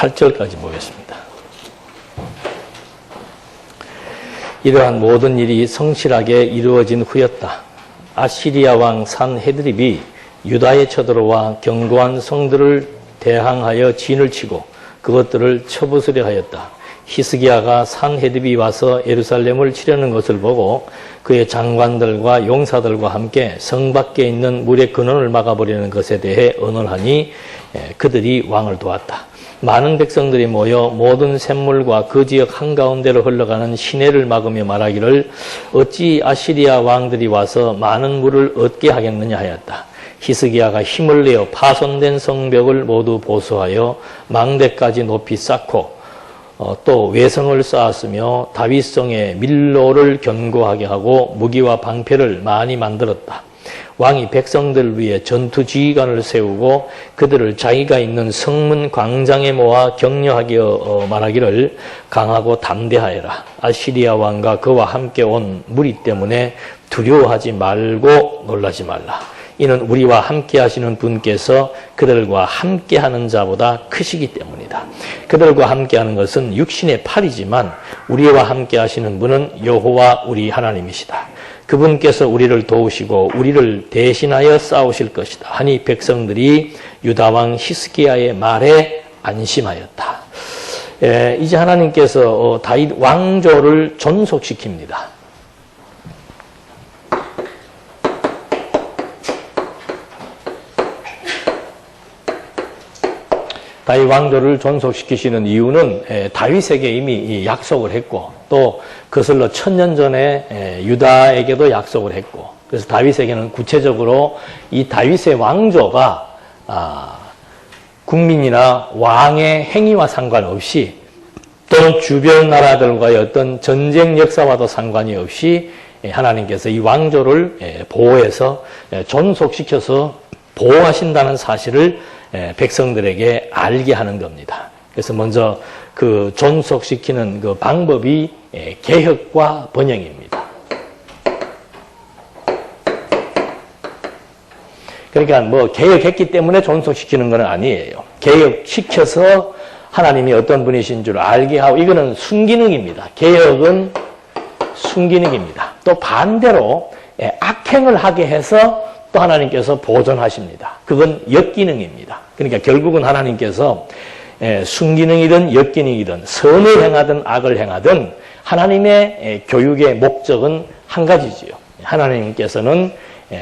8절까지 보겠습니다. 이러한 모든 일이 성실하게 이루어진 후였다. 아시리아 왕 산헤드립이 유다에 쳐들어와 견고한 성들을 대항하여 진을 치고 그것들을 쳐부수려 하였다. 히스기야가 산헤드립이 와서 예루살렘을 치려는 것을 보고 그의 장관들과 용사들과 함께 성 밖에 있는 물의 근원을 막아버리는 것에 대해 언언하니 그들이 왕을 도왔다. 많은 백성들이 모여 모든 샘물과 그 지역 한가운데로 흘러가는 시내를 막으며 말하기를 어찌 아시리아 왕들이 와서 많은 물을 얻게 하겠느냐 하였다. 히스기야가 힘을 내어 파손된 성벽을 모두 보수하여 망대까지 높이 쌓고 또 외성을 쌓았으며 다윗성에 밀로를 견고하게 하고 무기와 방패를 많이 만들었다. 왕이 백성들 위해 전투 지휘관을 세우고 그들을 자기가 있는 성문 광장에 모아 격려하게 말하기를 강하고 담대하여라. 아시리아 왕과 그와 함께 온 무리 때문에 두려워하지 말고 놀라지 말라. 이는 우리와 함께 하시는 분께서 그들과 함께 하는 자보다 크시기 때문이다. 그들과 함께 하는 것은 육신의 팔이지만 우리와 함께 하시는 분은 여호와 우리 하나님이시다. 그분께서 우리를 도우시고 우리를 대신하여 싸우실 것이다. 하니 백성들이 유다왕 히스기야의 말에 안심하였다. 이제 하나님께서 다윗 왕조를 존속시킵니다. 다윗 왕조를 존속시키시는 이유는 다윗에게 이미 약속을 했고 또 그것을로 1000년 전에 유다에게도 약속을 했고 그래서 다윗에게는 구체적으로 이 다윗의 왕조가 국민이나 왕의 행위와 상관없이 또 주변 나라들과의 어떤 전쟁 역사와도 상관이 없이 하나님께서 이 왕조를 보호해서 존속시켜서 보호하신다는 사실을 백성들에게 알게 하는 겁니다. 그래서 먼저 그 존속시키는 그 방법이 개혁과 번영입니다. 그러니까 뭐 개혁했기 때문에 존속시키는 건 아니에요. 개혁시켜서 하나님이 어떤 분이신 줄 알게 하고 이거는 순기능입니다. 개혁은 순기능입니다. 또 반대로 악행을 하게 해서 또 하나님께서 보존하십니다. 그건 역기능입니다. 그러니까 결국은 하나님께서 순기능이든 역기능이든 선을 행하든 악을 행하든 하나님의 교육의 목적은 한 가지지요. 하나님께서는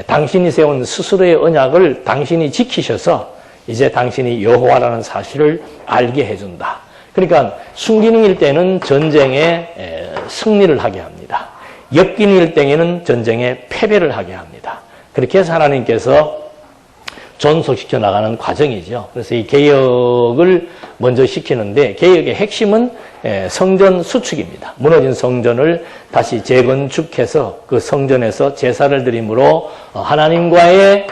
당신이 세운 스스로의 언약을 당신이 지키셔서 이제 당신이 여호와라는 사실을 알게 해준다. 그러니까 순기능일 때는 전쟁에 승리를 하게 합니다. 역기능일 때에는 전쟁에 패배를 하게 합니다. 그렇게 해서 하나님께서 존속시켜 나가는 과정이죠. 그래서 이 개혁을 먼저 시키는데 개혁의 핵심은 성전 수축입니다. 무너진 성전을 다시 재건축해서 그 성전에서 제사를 드림으로 하나님과의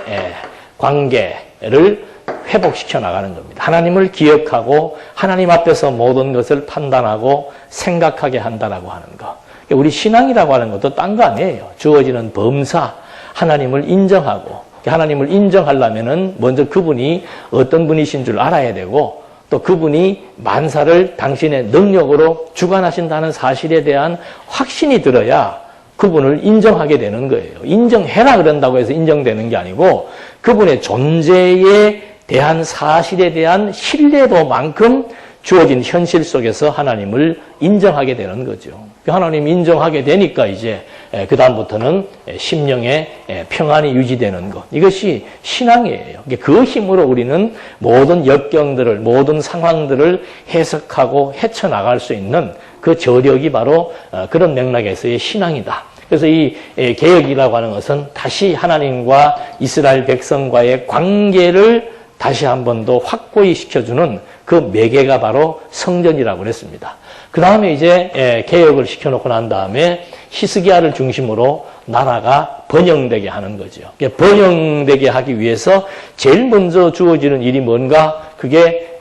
관계를 회복시켜 나가는 겁니다. 하나님을 기억하고 하나님 앞에서 모든 것을 판단하고 생각하게 한다라고 하는 거. 우리 신앙이라고 하는 것도 딴 거 아니에요. 주어지는 범사, 하나님을 인정하고 하나님을 인정하려면은 먼저 그분이 어떤 분이신 줄 알아야 되고 또 그분이 만사를 당신의 능력으로 주관하신다는 사실에 대한 확신이 들어야 그분을 인정하게 되는 거예요. 인정해라 그런다고 해서 인정되는 게 아니고 그분의 존재에 대한 사실에 대한 신뢰도만큼 주어진 현실 속에서 하나님을 인정하게 되는 거죠. 하나님 인정하게 되니까 이제 그 다음부터는 심령의 평안이 유지되는 것. 이것이 신앙이에요. 그 힘으로 우리는 모든 역경들을 모든 상황들을 해석하고 헤쳐나갈 수 있는 그 저력이 바로 그런 맥락에서의 신앙이다. 그래서 이 개혁이라고 하는 것은 다시 하나님과 이스라엘 백성과의 관계를 다시 한 번 더 확고히 시켜주는 그 매개가 바로 성전이라고 그랬습니다. 그 다음에 이제 개혁을 시켜놓고 난 다음에 히스기야를 중심으로 나라가 번영되게 하는 거죠. 번영되게 하기 위해서 제일 먼저 주어지는 일이 뭔가? 그게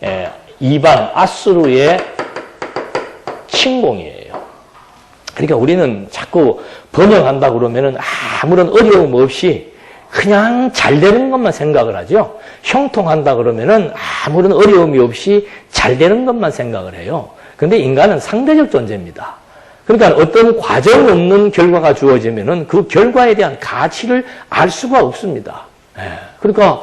이방 아수르의 침공이에요. 그러니까 우리는 자꾸 번영한다 그러면은 아무런 어려움 없이 그냥 잘 되는 것만 생각을 하죠. 형통한다 그러면은 아무런 어려움이 없이 잘 되는 것만 생각을 해요. 근데 인간은 상대적 존재입니다. 그러니까 어떤 과정 없는 결과가 주어지면은 그 결과에 대한 가치를 알 수가 없습니다. 그러니까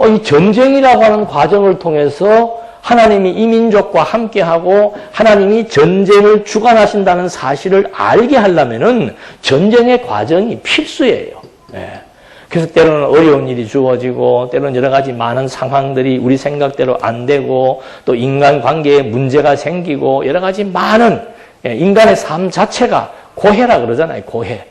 이 전쟁이라고 하는 과정을 통해서 하나님이 이 민족과 함께하고 하나님이 전쟁을 주관하신다는 사실을 알게 하려면은 전쟁의 과정이 필수예요. 그래서 때로는 어려운 일이 주어지고 때로는 여러 가지 많은 상황들이 우리 생각대로 안 되고 또 인간관계에 문제가 생기고 여러 가지 많은 인간의 삶 자체가 고해라 그러잖아요. 고해.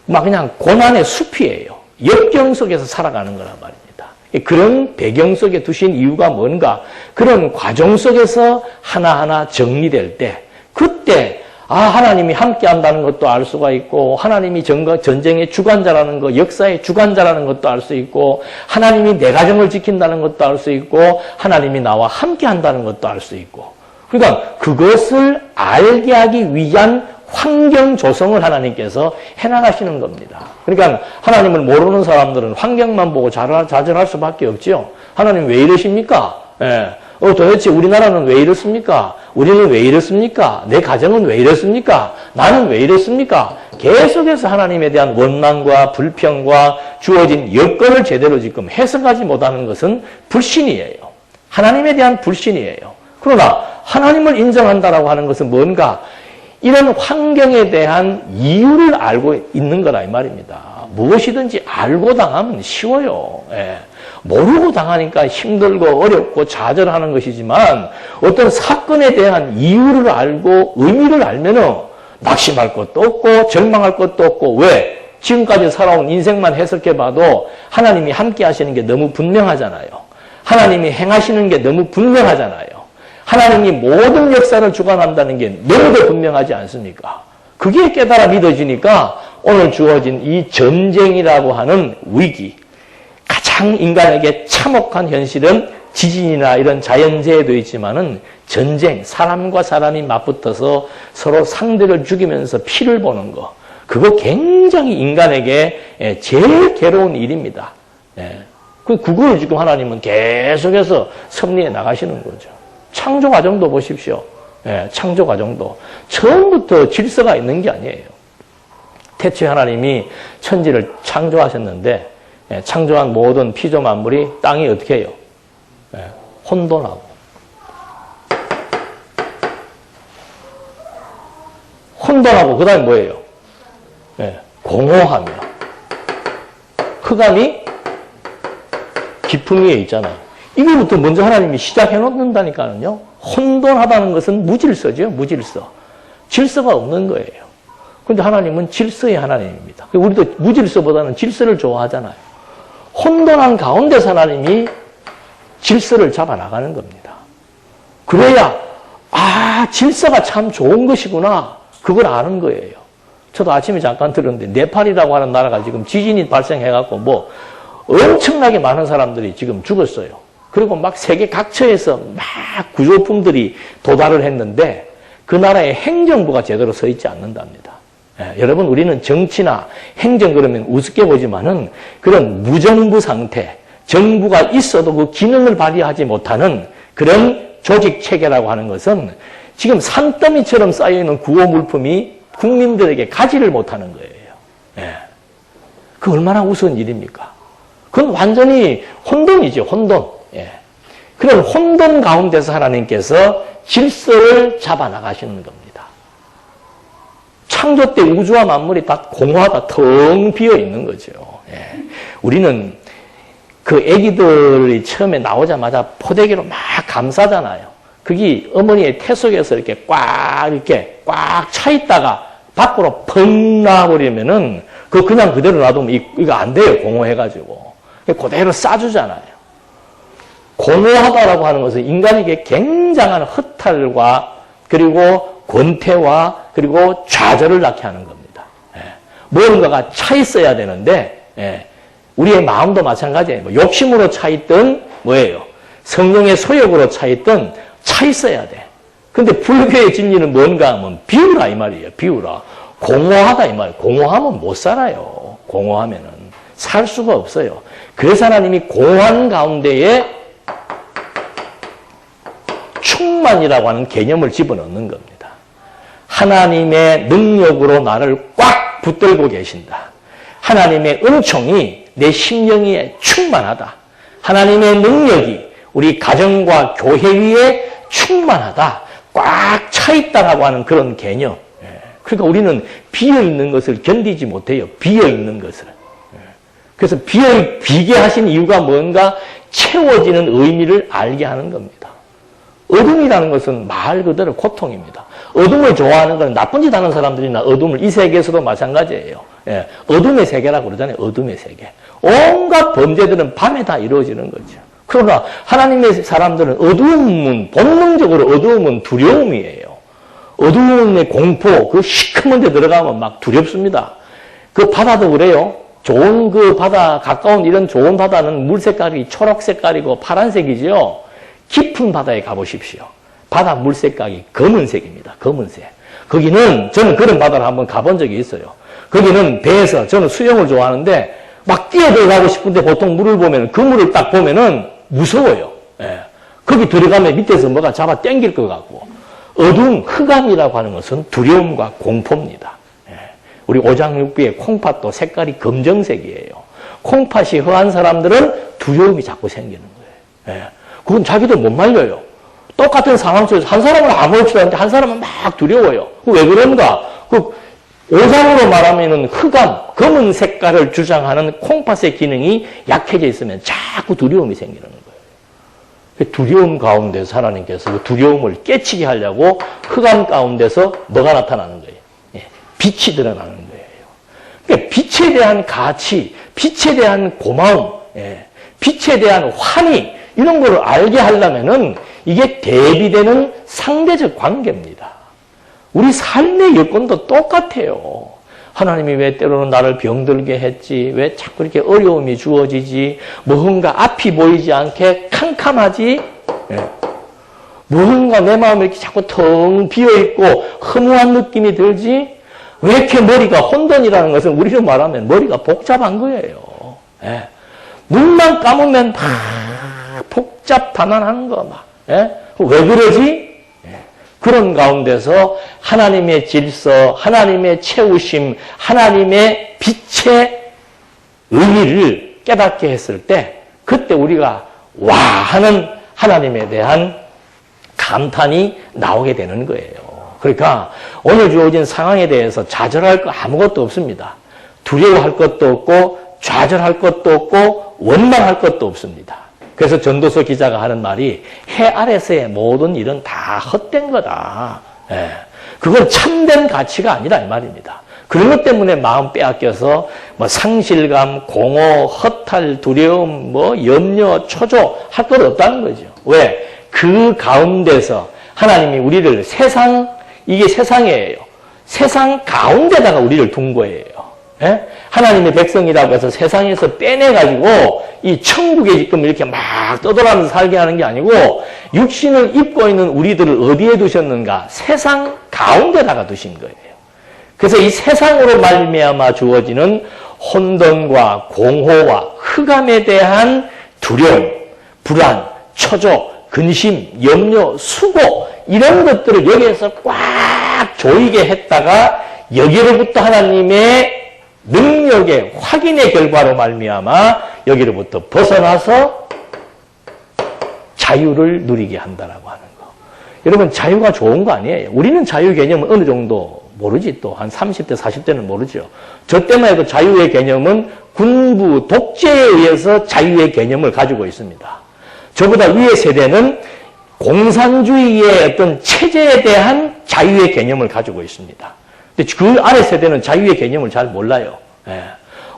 막 그냥 고난의 숲이에요. 역경 속에서 살아가는 거란 말입니다. 그런 배경 속에 두신 이유가 뭔가 그런 과정 속에서 하나하나 정리될 때 그때 하나님이 함께 한다는 것도 알 수가 있고 하나님이 전쟁의 주관자라는 거, 역사의 주관자라는 것도 알 수 있고 하나님이 내 가정을 지킨다는 것도 알 수 있고 하나님이 나와 함께 한다는 것도 알 수 있고 그러니까 그것을 알게 하기 위한 환경 조성을 하나님께서 해나가시는 겁니다. 그러니까 하나님을 모르는 사람들은 환경만 보고 좌절할 수밖에 없죠. 하나님 왜 이러십니까? 도대체 우리나라는 왜 이렇습니까? 우리는 왜 이렇습니까? 내 가정은 왜 이렇습니까? 나는 왜 이렇습니까? 계속해서 하나님에 대한 원망과 불평과 주어진 여건을 제대로 지금 해석하지 못하는 것은 불신이에요. 하나님에 대한 불신이에요. 그러나 하나님을 인정한다라고 하는 것은 뭔가 이런 환경에 대한 이유를 알고 있는 거라 이 말입니다. 무엇이든지 알고 당하면 쉬워요. 모르고 당하니까 힘들고 어렵고 좌절하는 것이지만 어떤 사건에 대한 이유를 알고 의미를 알면은 낙심할 것도 없고 절망할 것도 없고 왜? 지금까지 살아온 인생만 해석해봐도 하나님이 함께 하시는 게 너무 분명하잖아요. 하나님이 행하시는 게 너무 분명하잖아요. 하나님이 모든 역사를 주관한다는 게 너무도 분명하지 않습니까? 그게 깨달아 믿어지니까 오늘 주어진 이 전쟁이라고 하는 위기, 가장 인간에게 참혹한 현실은 지진이나 이런 자연재해도 있지만은 전쟁, 사람과 사람이 맞붙어서 서로 상대를 죽이면서 피를 보는 거, 그거 굉장히 인간에게 제일 괴로운 일입니다. 그걸 지금 하나님은 계속해서 섭리해 나가시는 거죠. 창조 과정도 보십시오. 창조 과정도 처음부터 질서가 있는 게 아니에요. 태초에 하나님이 천지를 창조하셨는데 창조한 모든 피조 만물이 땅이 어떻게 해요? 혼돈하고 그 다음에 뭐예요? 공허하며 흑암이 깊음 위에 있잖아요. 이거부터 먼저 하나님이 시작해 놓는다니까요. 혼돈하다는 것은 무질서죠. 무질서. 질서가 없는 거예요. 그런데 하나님은 질서의 하나님입니다. 우리도 무질서보다는 질서를 좋아하잖아요. 혼돈한 가운데서 하나님이 질서를 잡아나가는 겁니다. 그래야 질서가 참 좋은 것이구나. 그걸 아는 거예요. 저도 아침에 잠깐 들었는데 네팔이라고 하는 나라가 지금 지진이 발생해갖고 엄청나게 많은 사람들이 지금 죽었어요. 그리고 막 세계 각처에서 막 구조품들이 도달을 했는데 그 나라의 행정부가 제대로 서 있지 않는답니다. 여러분 우리는 정치나 행정 그러면 우습게 보지만은 그런 무정부 상태, 정부가 있어도 그 기능을 발휘하지 못하는 그런 조직 체계라고 하는 것은 지금 산더미처럼 쌓여있는 구호 물품이 국민들에게 가지를 못하는 거예요. 그 얼마나 우스운 일입니까? 그건 완전히 혼돈이죠. 혼돈. 그런 혼돈 가운데서 하나님께서 질서를 잡아나가시는 겁니다. 창조 때 우주와 만물이 다 공허하다 텅 비어 있는 거죠. 우리는 그 아기들이 처음에 나오자마자 포대기로 막 감싸잖아요. 그게 어머니의 태 속에서 이렇게 꽉 차 있다가 밖으로 펑 나와버리면은 그거 그냥 그대로 놔두면 이거 안 돼요. 공허해가지고. 그대로 싸주잖아요. 공허하다라고 하는 것은 인간에게 굉장한 허탈과 그리고 권태와 그리고 좌절을 낳게 하는 겁니다. 무언가가 차 있어야 되는데 우리의 마음도 마찬가지예요. 욕심으로 차 있든 뭐예요? 성령의 소욕으로 차 있든 차 있어야 돼. 근데 불교의 진리는 뭔가 하면 비우라 이 말이에요. 비우라. 공허하다 이 말이에요. 공허하면 못 살아요. 공허하면은. 살 수가 없어요. 그래서 하나님이 공한 가운데에 충만이라고 하는 개념을 집어넣는 겁니다. 하나님의 능력으로 나를 꽉 붙들고 계신다. 하나님의 은총이 내 심령에 충만하다. 하나님의 능력이 우리 가정과 교회 위에 충만하다. 꽉 차 있다라고 하는 그런 개념. 그러니까 우리는 비어있는 것을 견디지 못해요. 비어있는 것을. 그래서 비게 하신 이유가 뭔가 채워지는 의미를 알게 하는 겁니다. 어둠이라는 것은 말 그대로 고통입니다. 어둠을 좋아하는 건 나쁜 짓 하는 사람들이나 어둠을 이 세계에서도 마찬가지예요. 어둠의 세계라고 그러잖아요. 어둠의 세계. 온갖 범죄들은 밤에 다 이루어지는 거죠. 그러나 하나님의 사람들은 어두움은 본능적으로 어두움은 두려움이에요. 어두움의 공포, 그 시커먼 데 들어가면 막 두렵습니다. 그 바다도 그래요. 좋은 그 바다, 가까운 이런 좋은 바다는 물 색깔이 초록 색깔이고 파란색이죠. 깊은 바다에 가보십시오. 바다 물 색깔이 검은색입니다. 검은색. 거기는 저는 그런 바다를 한번 가본 적이 있어요. 거기는 배에서 저는 수영을 좋아하는데 막 뛰어들어가고 싶은데 보통 물을 보면 그 물을 딱 보면은 무서워요. 거기 들어가면 밑에서 뭐가 잡아 당길 것 같고 어두운 흑암이라고 하는 것은 두려움과 공포입니다. 우리 오장육부의 콩팥도 색깔이 검정색이에요. 콩팥이 허한 사람들은 두려움이 자꾸 생기는 거예요. 그건 자기도 못 말려요. 똑같은 상황 속에서 한 사람은 아무렇지도 않은데 한 사람은 막 두려워요. 왜 그런가? 그 오장으로 말하면은 흑암, 검은 색깔을 주장하는 콩팥의 기능이 약해져 있으면 자꾸 두려움이 생기는 거예요. 두려움 가운데서 하나님께서 그 두려움을 깨치게 하려고 흑암 가운데서 뭐가 나타나는 거예요? 빛이 드러나는 거예요. 그러니까 빛에 대한 가치, 빛에 대한 고마움, 빛에 대한 환희, 이런 거를 알게 하려면은 이게 대비되는 상대적 관계입니다. 우리 삶의 여건도 똑같아요. 하나님이 왜 때로는 나를 병들게 했지? 왜 자꾸 이렇게 어려움이 주어지지? 뭔가 앞이 보이지 않게 캄캄하지? 뭔가 내 마음이 이렇게 자꾸 텅 비어있고 허무한 느낌이 들지? 왜 이렇게 머리가 혼돈이라는 것은 우리로 말하면 머리가 복잡한 거예요. 눈만 감으면 막 복잡다난한 거 막. 왜 그러지? 그런 가운데서 하나님의 질서, 하나님의 채우심, 하나님의 빛의 의미를 깨닫게 했을 때 그때 우리가 와 하는 하나님에 대한 감탄이 나오게 되는 거예요. 그러니까 오늘 주어진 상황에 대해서 좌절할 거 아무것도 없습니다. 두려워할 것도 없고 좌절할 것도 없고 원망할 것도 없습니다. 그래서 전도서 기자가 하는 말이 해 아래서의 모든 일은 다 헛된 거다. 그건 참된 가치가 아니라 이 말입니다. 그런 것 때문에 마음 빼앗겨서 뭐 상실감, 공허, 허탈, 두려움, 뭐 염려, 초조 할 것 없다는 거죠. 왜? 그 가운데서 하나님이 우리를 이게 세상이에요. 세상 가운데다가 우리를 둔 거예요. 하나님의 백성이라고 해서 세상에서 빼내가지고 이 천국에 지금 이렇게 막 떠돌아면서 살게 하는 게 아니고 육신을 입고 있는 우리들을 어디에 두셨는가? 세상 가운데다가 두신 거예요. 그래서 이 세상으로 말미암아 주어지는 혼돈과 공허와 흑암에 대한 두려움, 불안, 초조, 근심, 염려, 수고 이런 것들을 여기에서 꽉 조이게 했다가 여기로부터 하나님의 능력의 확인의 결과로 말미암아 여기로부터 벗어나서 자유를 누리게 한다라고 하는 거. 여러분 자유가 좋은 거 아니에요. 우리는 자유 개념은 어느 정도 모르지 또 한 30대 40대는 모르죠. 저 때만 해도 자유의 개념은 군부 독재에 의해서 자유의 개념을 가지고 있습니다. 저보다 위의 세대는 공산주의의 어떤 체제에 대한 자유의 개념을 가지고 있습니다. 근데 그 아래 세대는 자유의 개념을 잘 몰라요.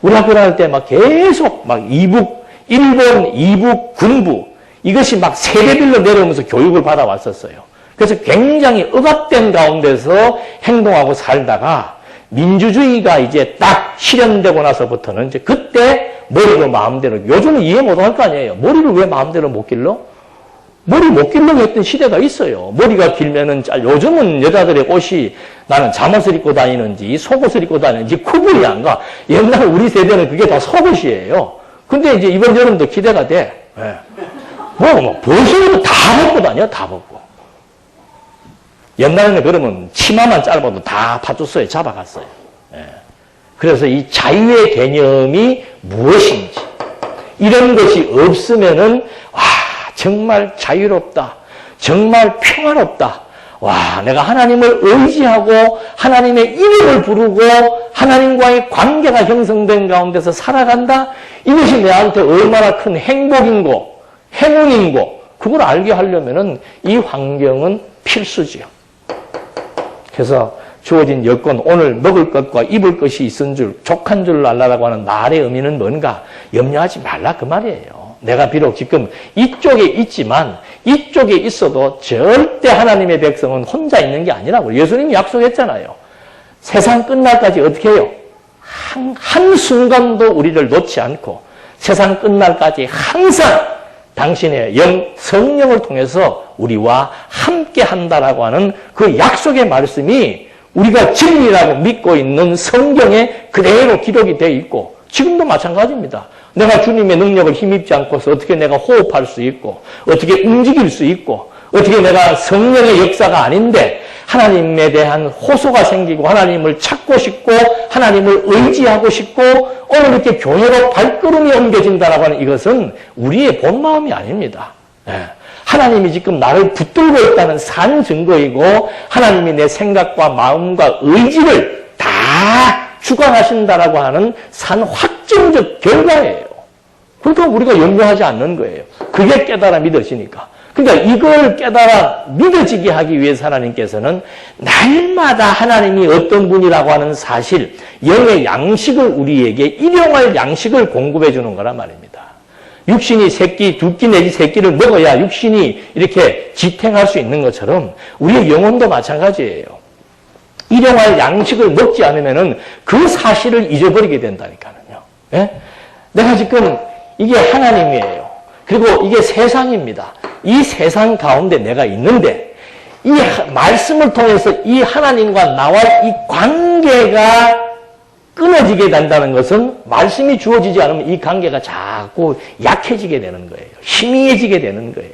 우리 학교 다닐 때 막 계속 막 이북, 일본, 이북, 군부 이것이 막 세대별로 내려오면서 교육을 받아왔었어요. 그래서 굉장히 억압된 가운데서 행동하고 살다가 민주주의가 이제 딱 실현되고 나서부터는 이제 그때 머리로 마음대로 요즘은 이해 못할 거 아니에요. 머리를 왜 마음대로 못 길러? 머리 못 길려고 했던 시대가 있어요. 머리가 길면은 요즘은 여자들의 옷이 나는 잠옷을 입고 다니는지 속옷을 입고 다니는지 구분이 안 가. 옛날 우리 세대는 그게 다 속옷이에요. 근데 이제 이번 여름도 기대가 돼. 예. 뭐 벌써부터 다 벗고 다녀, 다 벗고. 옛날에는 그러면 치마만 짧아도 다 파주소에 잡아갔어요. 예. 그래서 이 자유의 개념이 무엇인지, 이런 것이 없으면은, 와, 정말 자유롭다. 정말 평화롭다. 와, 내가 하나님을 의지하고 하나님의 이름을 부르고 하나님과의 관계가 형성된 가운데서 살아간다. 이것이 내한테 얼마나 큰 행복인고 행운인고 그걸 알게 하려면은 이 환경은 필수지요. 그래서 주어진 여건, 오늘 먹을 것과 입을 것이 있은 줄, 족한 줄 알라라고 하는 말의 의미는 뭔가? 염려하지 말라 그 말이에요. 내가 비록 지금 이쪽에 있지만 이쪽에 있어도 절대 하나님의 백성은 혼자 있는 게 아니라고 예수님이 약속했잖아요. 세상 끝날까지 어떻게 해요? 한순간도 우리를 놓지 않고 세상 끝날까지 항상 당신의 성령을 통해서 우리와 함께 한다라고 하는 그 약속의 말씀이 우리가 진리라고 믿고 있는 성경에 그대로 기록이 되어 있고 지금도 마찬가지입니다. 내가 주님의 능력을 힘입지 않고서 어떻게 내가 호흡할 수 있고 어떻게 움직일 수 있고 어떻게 내가 성령의 역사가 아닌데 하나님에 대한 호소가 생기고 하나님을 찾고 싶고 하나님을 의지하고 싶고 오늘 이렇게 교회로 발걸음이 옮겨진다라고 하는 이것은 우리의 본 마음이 아닙니다. 하나님이 지금 나를 붙들고 있다는 산 증거이고 하나님이 내 생각과 마음과 의지를 다 주관하신다라고 하는 산 확정적 결과예요. 그러니까 우리가 염려하지 않는 거예요. 그게 깨달아 믿어지니까. 그러니까 이걸 깨달아 믿어지게 하기 위해서 하나님께서는 날마다 하나님이 어떤 분이라고 하는 사실, 영의 양식을 우리에게 일용할 양식을 공급해 주는 거란 말입니다. 육신이 새끼, 두 끼 내지 세 끼를 먹어야 육신이 이렇게 지탱할 수 있는 것처럼 우리의 영혼도 마찬가지예요. 일용할 양식을 먹지 않으면은 그 사실을 잊어버리게 된다니까요. 예? 내가 지금 이게 하나님이에요. 그리고 이게 세상입니다. 이 세상 가운데 내가 있는데 이 말씀을 통해서 이 하나님과 나와 이 관계가 끊어지게 된다는 것은 말씀이 주어지지 않으면 이 관계가 자꾸 약해지게 되는 거예요. 희미해지게 되는 거예요.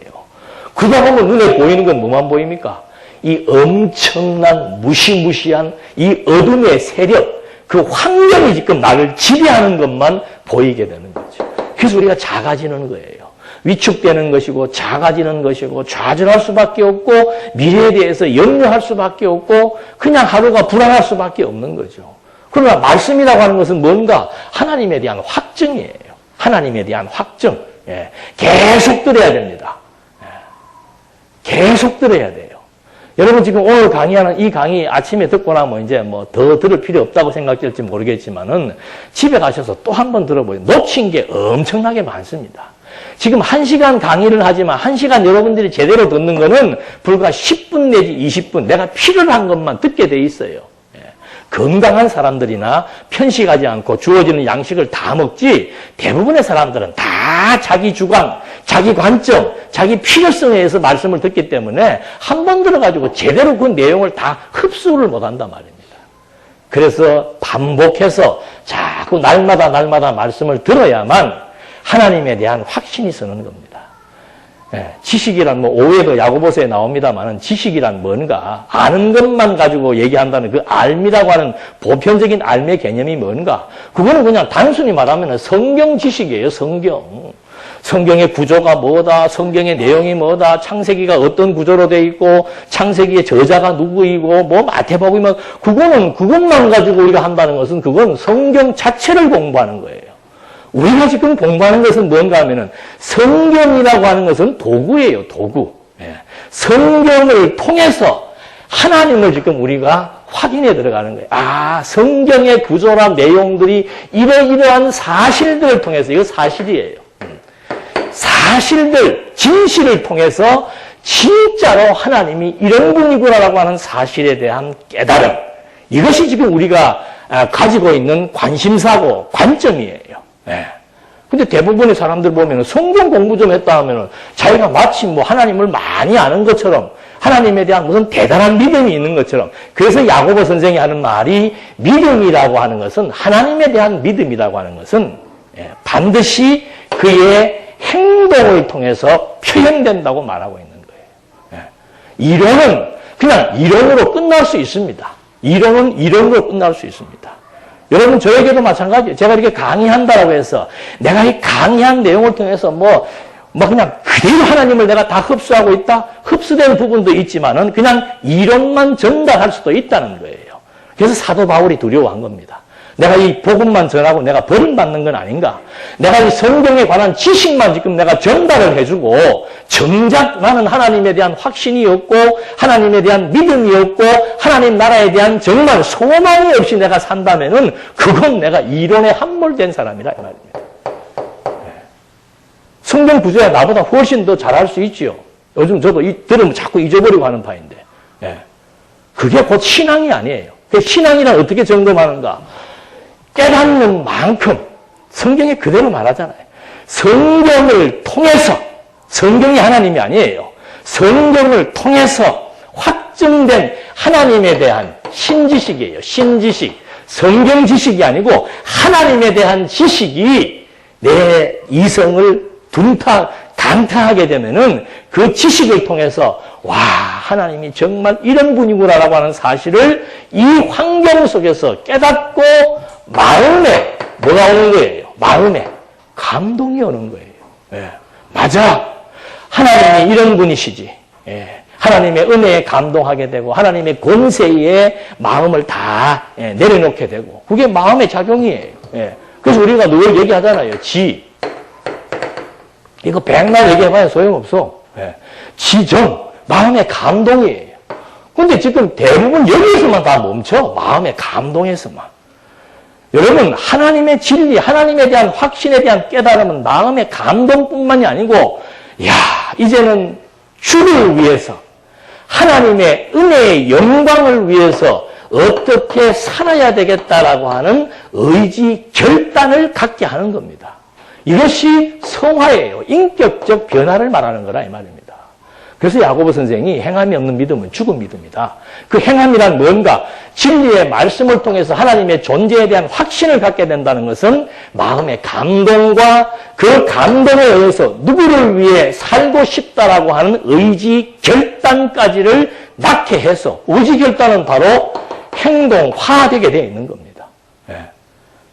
그러다 보면 눈에 보이는 건 뭐만 보입니까? 이 엄청난 무시무시한 이 어둠의 세력, 그 환경이 지금 나를 지배하는 것만 보이게 되는 거죠. 그래서 우리가 작아지는 거예요. 위축되는 것이고 작아지는 것이고 좌절할 수밖에 없고 미래에 대해서 염려할 수밖에 없고 그냥 하루가 불안할 수밖에 없는 거죠. 그러나 말씀이라고 하는 것은 뭔가? 하나님에 대한 확증이에요. 하나님에 대한 확증. 예. 계속 들어야 됩니다. 예. 계속 들어야 돼요. 여러분 지금 오늘 강의하는 이 강의 아침에 듣고 나면 이제 뭐 더 들을 필요 없다고 생각될지 모르겠지만은 집에 가셔서 또 한 번 들어보세요. 놓친 게 엄청나게 많습니다. 지금 1시간 강의를 하지만 1시간 여러분들이 제대로 듣는 거는 불과 10분 내지 20분 내가 필요한 것만 듣게 돼 있어요. 건강한 사람들이나 편식하지 않고 주어지는 양식을 다 먹지 대부분의 사람들은 다 자기 주관, 자기 관점, 자기 필요성에 의해서 말씀을 듣기 때문에 한 번 들어가지고 제대로 그 내용을 다 흡수를 못한단 말입니다. 그래서 반복해서 자꾸 날마다 말씀을 들어야만 하나님에 대한 확신이 서는 겁니다. 예, 지식이란 뭐 오해도 야고보서에 나옵니다만은 지식이란 뭔가 아는 것만 가지고 얘기한다는 그 알미라고 하는 보편적인 알미의 개념이 뭔가 그거는 그냥 단순히 말하면 성경 지식이에요. 성경의 구조가 뭐다, 성경의 내용이 뭐다, 창세기가 어떤 구조로 돼 있고 창세기의 저자가 누구이고 뭐 마태복음이면 그것만 가지고 우리가 한다는 것은 그건 성경 자체를 공부하는 거예요. 우리가 지금 공부하는 것은 뭔가 하면은 성경이라고 하는 것은 도구예요, 도구. 예. 성경을 통해서 하나님을 지금 우리가 확인해 들어가는 거예요. 아, 성경의 구조나 내용들이 이러이러한 사실들을 통해서, 이거 사실이에요. 사실들, 진실을 통해서 진짜로 하나님이 이런 분이구나라고 하는 사실에 대한 깨달음. 이것이 지금 우리가 가지고 있는 관심사고 관점이에요. 네. 근데 대부분의 사람들 보면 성경 공부 좀 했다 하면 자기가 마치 뭐 하나님을 많이 아는 것처럼 하나님에 대한 무슨 대단한 믿음이 있는 것처럼, 그래서 야고보 선생이 하는 말이 믿음이라고 하는 것은, 하나님에 대한 믿음이라고 하는 것은 반드시 그의 행동을 통해서 표현된다고 말하고 있는 거예요. 이론은 그냥 이론으로 끝날 수 있습니다. 이론은 이론으로 끝날 수 있습니다. 여러분, 저에게도 마찬가지예요. 제가 이렇게 강의한다고 해서 내가 이 강의한 내용을 통해서 뭐 그냥 그대로 하나님을 내가 다 흡수하고 있다? 흡수된 부분도 있지만은 그냥 이론만 전달할 수도 있다는 거예요. 그래서 사도 바울이 두려워한 겁니다. 내가 이 복음만 전하고 내가 버림받는 건 아닌가? 내가 이 성경에 관한 지식만 지금 내가 전달을 해주고 정작 나는 하나님에 대한 확신이 없고 하나님에 대한 믿음이 없고 하나님 나라에 대한 정말 소망이 없이 내가 산다면은 그건 내가 이론에 함몰된 사람이라 이 말입니다. 성경 구조야 나보다 훨씬 더 잘할 수 있지요. 요즘 저도 들으면 자꾸 잊어버리고 하는 파인데. 그게 곧 신앙이 아니에요. 신앙이란 어떻게 점검하는가? 깨닫는 만큼, 성경에 그대로 말하잖아요. 성경을 통해서, 성경이 하나님이 아니에요. 성경을 통해서 확증된 하나님에 대한 신지식이에요. 신지식. 성경 지식이 아니고 하나님에 대한 지식이 내 이성을 강타하게 되면은 그 지식을 통해서 와, 하나님이 정말 이런 분이구나라고 하는 사실을 이 환경 속에서 깨닫고 마음에 뭐가 오는 거예요? 마음에 감동이 오는 거예요. 맞아. 하나님이 이런 분이시지. 하나님의 은혜에 감동하게 되고 하나님의 권세에 마음을 다 내려놓게 되고 그게 마음의 작용이에요. 그래서 우리가 늘 얘기하잖아요. 이거 백날 얘기해봐야 소용없어. 지정, 마음의 감동이에요. 근데 지금 대부분 여기에서만 다 멈춰. 마음의 감동에서만. 여러분, 하나님의 진리, 하나님에 대한 확신에 대한 깨달음은 마음의 감동뿐만이 아니고, 이제는 주를 위해서, 하나님의 은혜의 영광을 위해서 어떻게 살아야 되겠다라고 하는 의지, 결단을 갖게 하는 겁니다. 이것이 성화예요. 인격적 변화를 말하는 거라 이 말입니다. 그래서 야고보 선생이 행함이 없는 믿음은 죽은 믿음이다. 그 행함이란 뭔가? 진리의 말씀을 통해서 하나님의 존재에 대한 확신을 갖게 된다는 것은 마음의 감동과 그 감동에 의해서 누구를 위해 살고 싶다라고 하는 의지 결단까지를 낳게 해서 의지 결단은 바로 행동화되게 되어 있는 겁니다.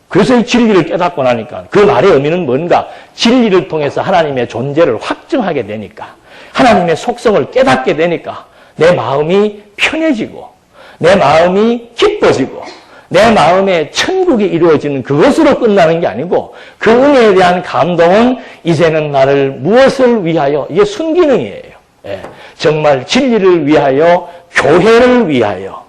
그래서 이 진리를 깨닫고 나니까 그 말의 의미는 뭔가? 진리를 통해서 하나님의 존재를 확증하게 되니까 하나님의 속성을 깨닫게 되니까 내 마음이 편해지고 내 마음이 기뻐지고 내 마음에 천국이 이루어지는 그것으로 끝나는 게 아니고 그 은혜에 대한 감동은 이제는 나를 무엇을 위하여, 이게 순기능이에요. 정말 진리를 위하여, 교회를 위하여,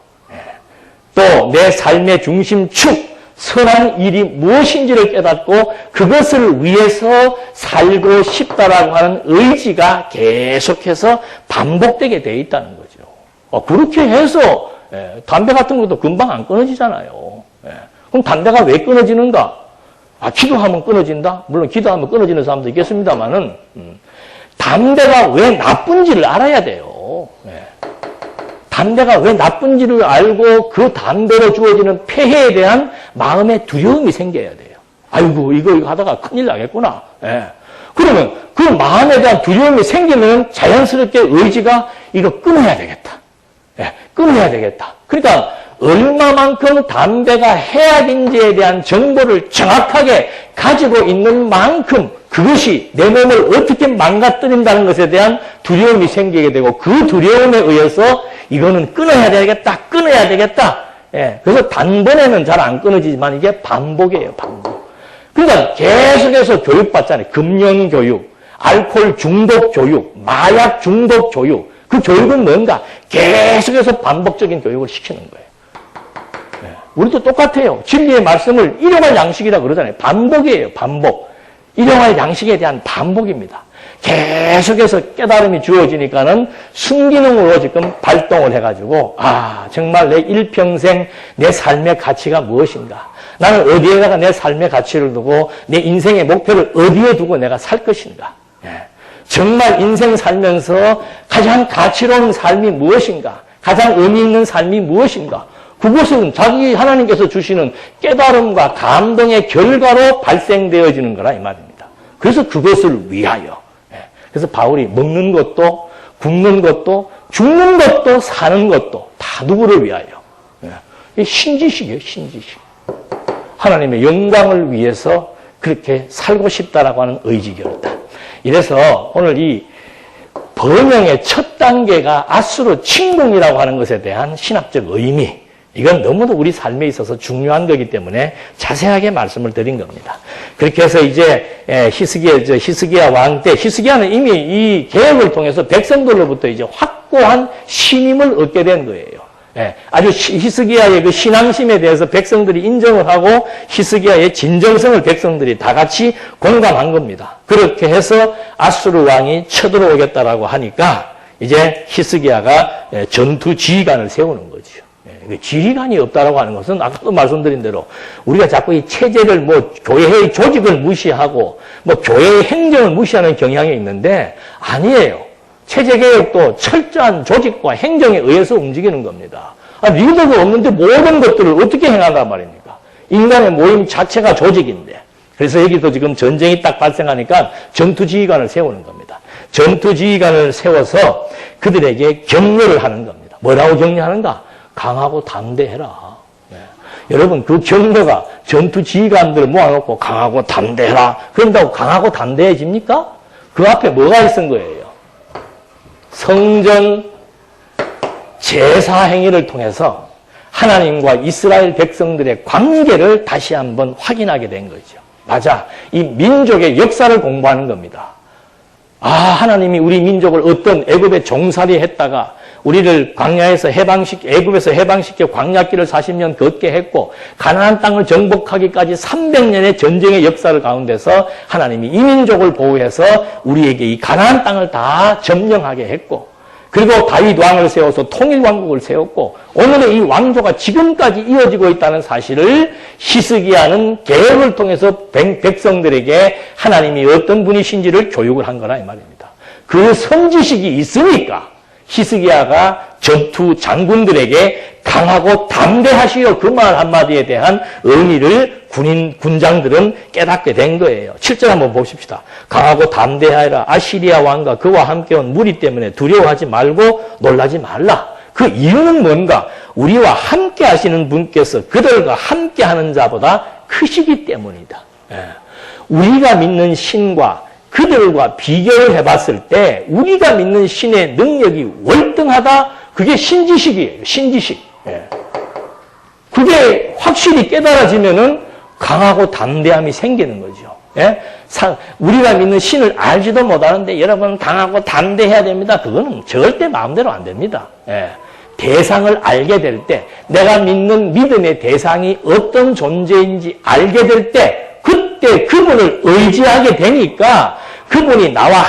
또 내 삶의 중심축 선한 일이 무엇인지를 깨닫고 그것을 위해서 살고 싶다라고 하는 의지가 계속해서 반복되게 되어 있다는 거죠. 그렇게 해서 담배 같은 것도 금방 안 끊어지잖아요. 그럼 담배가 왜 끊어지는가? 기도하면 끊어진다? 물론 기도하면 끊어지는 사람도 있겠습니다만은 담배가 왜 나쁜지를 알아야 돼요. 담배가 왜 나쁜지를 알고 그 담배로 주어지는 폐해에 대한 마음의 두려움이 생겨야 돼요. 아이고, 이거 하다가 큰일 나겠구나. 그러면 그 마음에 대한 두려움이 생기면 자연스럽게 의지가 이거 끊어야 되겠다. 끊어야 되겠다. 그러니까 얼마만큼 담배가 해악인지에 대한 정보를 정확하게 가지고 있는 만큼 그것이 내 몸을 어떻게 망가뜨린다는 것에 대한 두려움이 생기게 되고 그 두려움에 의해서 이거는 끊어야 되겠다, 끊어야 되겠다. 그래서 단번에는 잘 안 끊어지지만 이게 반복이에요, 반복. 그러니까 계속해서 교육받잖아요. 금연 교육, 알코올 중독 교육, 마약 중독 교육. 그 교육은 뭔가? 계속해서 반복적인 교육을 시키는 거예요. 우리도 똑같아요. 진리의 말씀을 일용할 양식이라고 그러잖아요. 반복이에요, 반복. 일용할 양식에 대한 반복입니다. 계속해서 깨달음이 주어지니까는 순기능으로 지금 발동을 해가지고, 아, 정말 내 일평생 내 삶의 가치가 무엇인가? 나는 어디에다가 내 삶의 가치를 두고 내 인생의 목표를 어디에 두고 내가 살 것인가? 예. 정말 인생 살면서 가장 가치로운 삶이 무엇인가? 가장 의미 있는 삶이 무엇인가? 그것은 자기 하나님께서 주시는 깨달음과 감동의 결과로 발생되어지는 거라 이 말입니다. 그래서 그것을 위하여. 그래서 바울이 먹는 것도 굶는 것도 죽는 것도 사는 것도 다 누구를 위하여. 신지식이에요. 신지식. 하나님의 영광을 위해서 그렇게 살고 싶다라고 하는 의지결단. 이래서 오늘 이 번영의 첫 단계가 아수르 침공이라고 하는 것에 대한 신학적 의미, 이건 너무도 우리 삶에 있어서 중요한 거기 때문에 자세하게 말씀을 드린 겁니다. 그렇게 해서 이제 히스기야 왕 때, 히스기야는 이미 이 개혁을 통해서 백성들로부터 이제 확고한 신임을 얻게 된 거예요. 아주 히스기야의 그 신앙심에 대해서 백성들이 인정을 하고 히스기야의 진정성을 백성들이 다 같이 공감한 겁니다. 그렇게 해서 아수르 왕이 쳐들어오겠다라고 하니까 이제 히스기야가 전투 지휘관을 세우는 거죠. 지휘관이 없다라고 하는 것은 아까도 말씀드린 대로 우리가 자꾸 이 체제를 교회의 조직을 무시하고 교회의 행정을 무시하는 경향이 있는데 아니에요. 체제개혁도 철저한 조직과 행정에 의해서 움직이는 겁니다. 리더가 없는데 모든 것들을 어떻게 행한단 말입니까? 인간의 모임 자체가 조직인데. 그래서 여기도 지금 전쟁이 딱 발생하니까 전투지휘관을 세우는 겁니다. 전투지휘관을 세워서 그들에게 격려를 하는 겁니다. 뭐라고 격려하는가? 강하고 담대해라. 여러분, 그 격려가 전투지휘관들을 모아놓고 강하고 담대해라. 그런다고 강하고 담대해집니까? 그 앞에 뭐가 있은 거예요? 성전 제사 행위를 통해서 하나님과 이스라엘 백성들의 관계를 다시 한번 확인하게 된 거죠. 맞아. 이 민족의 역사를 공부하는 겁니다. 아, 하나님이 우리 민족을 어떤 애굽에 종살이 했다가 우리를 광야에서 애굽에서 해방시켜 광야길을 40년 걷게 했고 가나안 땅을 정복하기까지 300년의 전쟁의 역사를 가운데서 하나님이 이 민족을 보호해서 우리에게 이 가나안 땅을 다 점령하게 했고 그리고 다윗 왕을 세워서 통일왕국을 세웠고 오늘의 이 왕조가 지금까지 이어지고 있다는 사실을 히스기야는 개혁을 통해서 백성들에게 하나님이 어떤 분이신지를 교육을 한 거라 이 말입니다. 그 선지식이 있으니까 히스기야가 전투 장군들에게 강하고 담대하시오 그 말 한마디에 대한 의미를 군장들은 깨닫게 된 거예요. 7절 한번 보십시다. 강하고 담대하여라. 아시리아 왕과 그와 함께 온 무리 때문에 두려워하지 말고 놀라지 말라. 그 이유는 뭔가? 우리와 함께 하시는 분께서 그들과 함께 하는 자보다 크시기 때문이다. 우리가 믿는 신과 그들과 비교를 해봤을 때 우리가 믿는 신의 능력이 월등하다. 그게 신지식이에요. 신지식. 그게 확실히 깨달아지면은 강하고 담대함이 생기는 거죠. 우리가 믿는 신을 알지도 못하는데 여러분 강하고 담대해야 됩니다. 그거는 절대 마음대로 안 됩니다. 대상을 알게 될 때 내가 믿는 믿음의 대상이 어떤 존재인지 알게 될 때 그때 그분을 의지하게 되니까 그분이 나와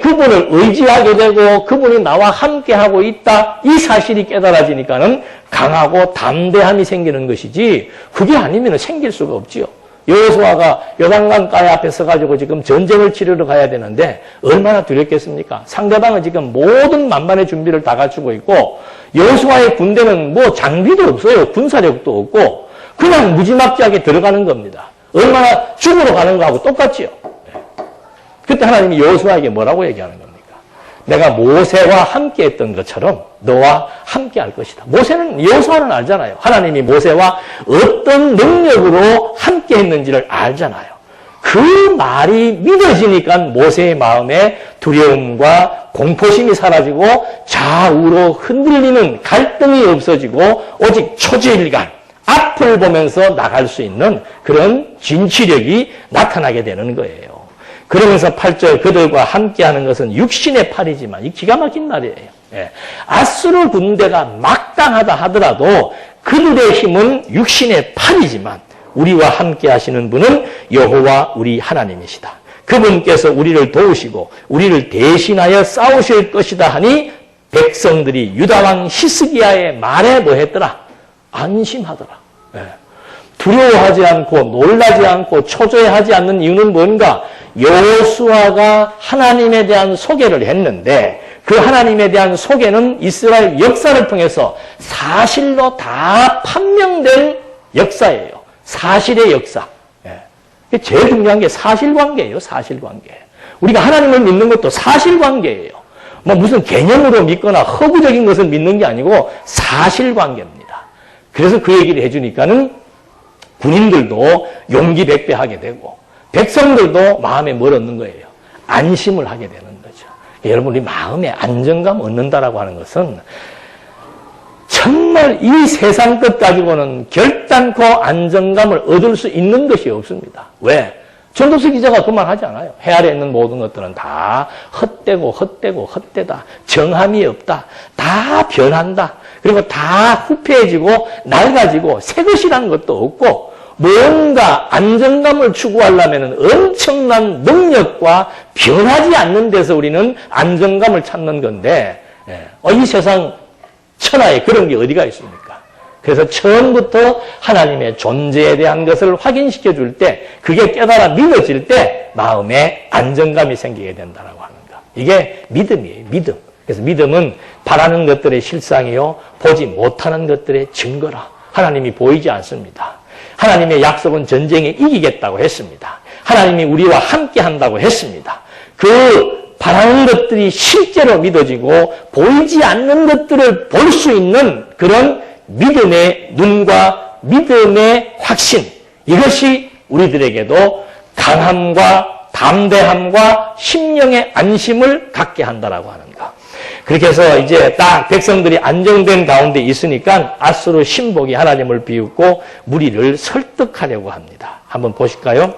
그분을 의지하게 되고 그분이 나와 함께하고 있다. 이 사실이 깨달아지니까는 강하고 담대함이 생기는 것이지 그게 아니면 생길 수가 없지요. 여호수아가 요단강가에 앞에 서가지고 지금 전쟁을 치르러 가야 되는데 얼마나 두렵겠습니까? 상대방은 지금 모든 만반의 준비를 다 갖추고 있고 여호수아의 군대는 뭐 장비도 없어요. 군사력도 없고 그냥 무지막지하게 들어가는 겁니다. 얼마나 죽으러 가는 거하고 똑같지요. 그때 하나님이 여호수아에게 뭐라고 얘기하는 겁니까? 내가 모세와 함께 했던 것처럼 너와 함께 할 것이다. 여호수아는 알잖아요. 하나님이 모세와 어떤 능력으로 함께 했는지를 알잖아요. 그 말이 믿어지니까 모세의 마음에 두려움과 공포심이 사라지고 좌우로 흔들리는 갈등이 없어지고 오직 초지일관, 앞을 보면서 나갈 수 있는 그런 진취력이 나타나게 되는 거예요. 그러면서 8절 그들과 함께하는 것은 육신의 팔이지만 이 기가 막힌 말이에요. 아수르 군대가 막강하다 하더라도 그들의 힘은 육신의 팔이지만 우리와 함께 하시는 분은 여호와 우리 하나님이시다. 그분께서 우리를 도우시고 우리를 대신하여 싸우실 것이다 하니 백성들이 유다왕 히스기야의 말에 뭐 했더라? 안심하더라. 예. 두려워하지 않고 놀라지 않고 초조해하지 않는 이유는 뭔가? 여호수아가 하나님에 대한 소개를 했는데 그 하나님에 대한 소개는 이스라엘 역사를 통해서 사실로 다 판명된 역사예요. 사실의 역사. 예. 제일 중요한 게 사실관계예요. 사실관계. 우리가 하나님을 믿는 것도 사실관계예요. 뭐 무슨 개념으로 믿거나 허구적인 것을 믿는 게 아니고 사실관계입니다. 그래서 그 얘기를 해주니까는 군인들도 용기 백배하게 되고 백성들도 마음에 뭘 얻는 거예요? 안심을 하게 되는 거죠. 여러분, 우리 마음에 안정감 얻는다라고 하는 것은 정말 이 세상 것 가지고는 결단코 안정감을 얻을 수 있는 것이 없습니다. 왜? 전도서 기자가 그 말 하지 않아요. 해 아래 있는 모든 것들은 다 헛되다. 정함이 없다. 다 변한다. 그리고 다 후패해지고 낡아지고 새 것이라는 것도 없고 뭔가 안정감을 추구하려면 엄청난 능력과 변하지 않는 데서 우리는 안정감을 찾는 건데 이 세상 천하에 그런 게 어디가 있습니까? 그래서 처음부터 하나님의 존재에 대한 것을 확인시켜 줄 때 그게 깨달아 믿어질 때 마음에 안정감이 생기게 된다라고 하는 거. 이게 믿음이에요. 믿음. 그래서 믿음은 바라는 것들의 실상이요 보지 못하는 것들의 증거라. 하나님이 보이지 않습니다. 하나님의 약속은 전쟁에 이기겠다고 했습니다. 하나님이 우리와 함께 한다고 했습니다. 그 바라는 것들이 실제로 믿어지고 보이지 않는 것들을 볼 수 있는 그런 믿음의 눈과 믿음의 확신, 이것이 우리들에게도 강함과 담대함과 심령의 안심을 갖게 한다라고 하는 것. 그렇게 해서 이제 딱 백성들이 안정된 가운데 있으니까 아수르 신복이 하나님을 비웃고 무리를 설득하려고 합니다. 한번 보실까요?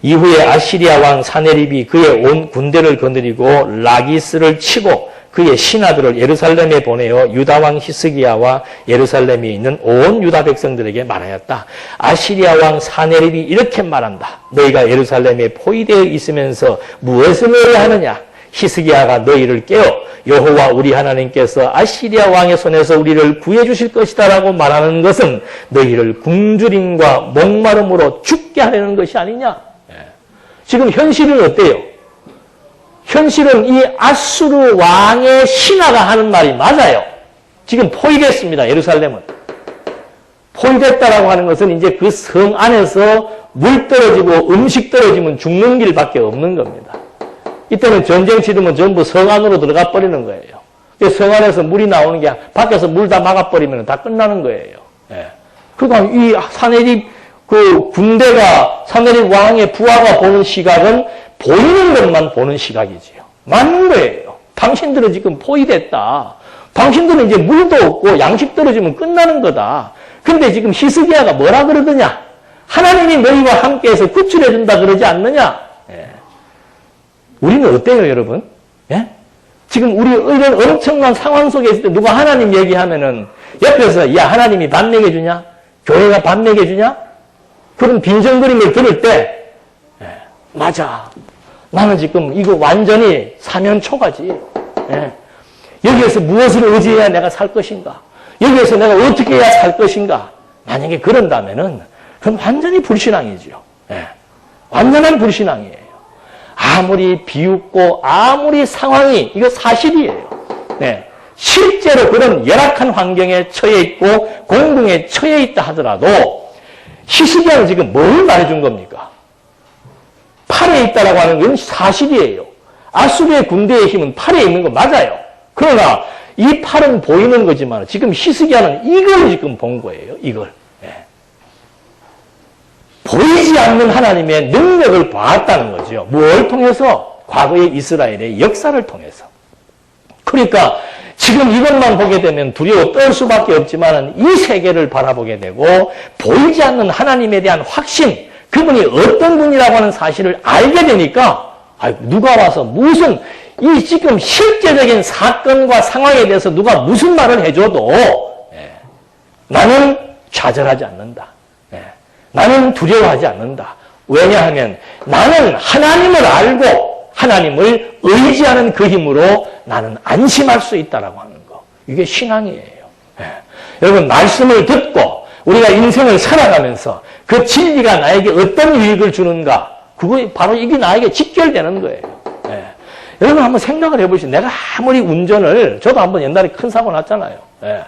이후에 아시리아 왕 사네립이 그의 온 군대를 거느리고 라기스를 치고 그의 신하들을 예루살렘에 보내어 유다 왕 히스기야와 예루살렘에 있는 온 유다 백성들에게 말하였다. 아시리아 왕 사네립이 이렇게 말한다. 너희가 예루살렘에 포위되어 있으면서 무엇을 해야 하느냐? 히스기야가 너희를 깨어 여호와 우리 하나님께서 아시리아 왕의 손에서 우리를 구해 주실 것이다 라고 말하는 것은 너희를 굶주림과 목마름으로 죽게 하려는 것이 아니냐? 지금 현실은 어때요? 현실은 이 아수르 왕의 신하가 하는 말이 맞아요. 지금 포위됐습니다. 예루살렘은. 포위됐다라고 하는 것은 이제 그 성 안에서 물 떨어지고 음식 떨어지면 죽는 길밖에 없는 겁니다. 이때는 전쟁 치르면 전부 성 안으로 들어가 버리는 거예요. 성 안에서 물이 나오는 게 밖에서 물 다 막아버리면 다 끝나는 거예요. 예. 그러니까 이 사내립 그 군대가 사내립 왕의 부하가 보는 시각은 보이는 것만 보는 시각이지요. 맞는 거예요. 당신들은 지금 포위됐다. 당신들은 이제 물도 없고 양식 떨어지면 끝나는 거다. 근데 지금 히스기야가 뭐라 그러더냐? 하나님이 너희와 함께해서 구출해준다 그러지 않느냐? 예. 우리는 어때요, 여러분? 예? 지금 우리 이런 엄청난 상황 속에 있을 때 누가 하나님 얘기하면은 옆에서 야 하나님이 밥 먹여주냐? 교회가 밥 먹여주냐? 그런 빈정거림을 들을 때 맞아. 나는 지금 이거 완전히 사면초가지. 여기에서 무엇을 의지해야 내가 살 것인가? 여기에서 내가 어떻게 해야 살 것인가? 만약에 그런다면은 그건 완전히 불신앙이죠. 완전한 불신앙이에요. 아무리 비웃고 아무리 상황이 이거 사실이에요. 실제로 그런 열악한 환경에 처해 있고 공궁에 처해 있다 하더라도 히스기야는 지금 뭘 말해준 겁니까? 팔에 있다라고 하는 건 사실이에요. 아수르의 군대의 힘은 팔에 있는 거 맞아요. 그러나 이 팔은 보이는 거지만 지금 히스기야는 이걸 지금 본 거예요. 이걸. 보이지 않는 하나님의 능력을 봤다는 거죠. 뭘 통해서? 과거의 이스라엘의 역사를 통해서. 그러니까 지금 이것만 보게 되면 두려워 떨 수밖에 없지만 이 세계를 바라보게 되고 보이지 않는 하나님에 대한 확신, 그분이 어떤 분이라고 하는 사실을 알게 되니까 누가 와서 무슨 이 지금 실제적인 사건과 상황에 대해서 누가 무슨 말을 해줘도 나는 좌절하지 않는다. 나는 두려워하지 않는다. 왜냐하면 나는 하나님을 알고 하나님을 의지하는 그 힘으로 나는 안심할 수 있다라고 하는 거. 이게 신앙이에요. 예. 여러분, 말씀을 듣고 우리가 인생을 살아가면서 그 진리가 나에게 어떤 유익을 주는가, 그거 바로 이게 나에게 직결되는 거예요. 예. 여러분 한번 생각을 해보시죠. 내가 아무리 운전을, 저도 한번 옛날에 큰 사고 났잖아요. 예.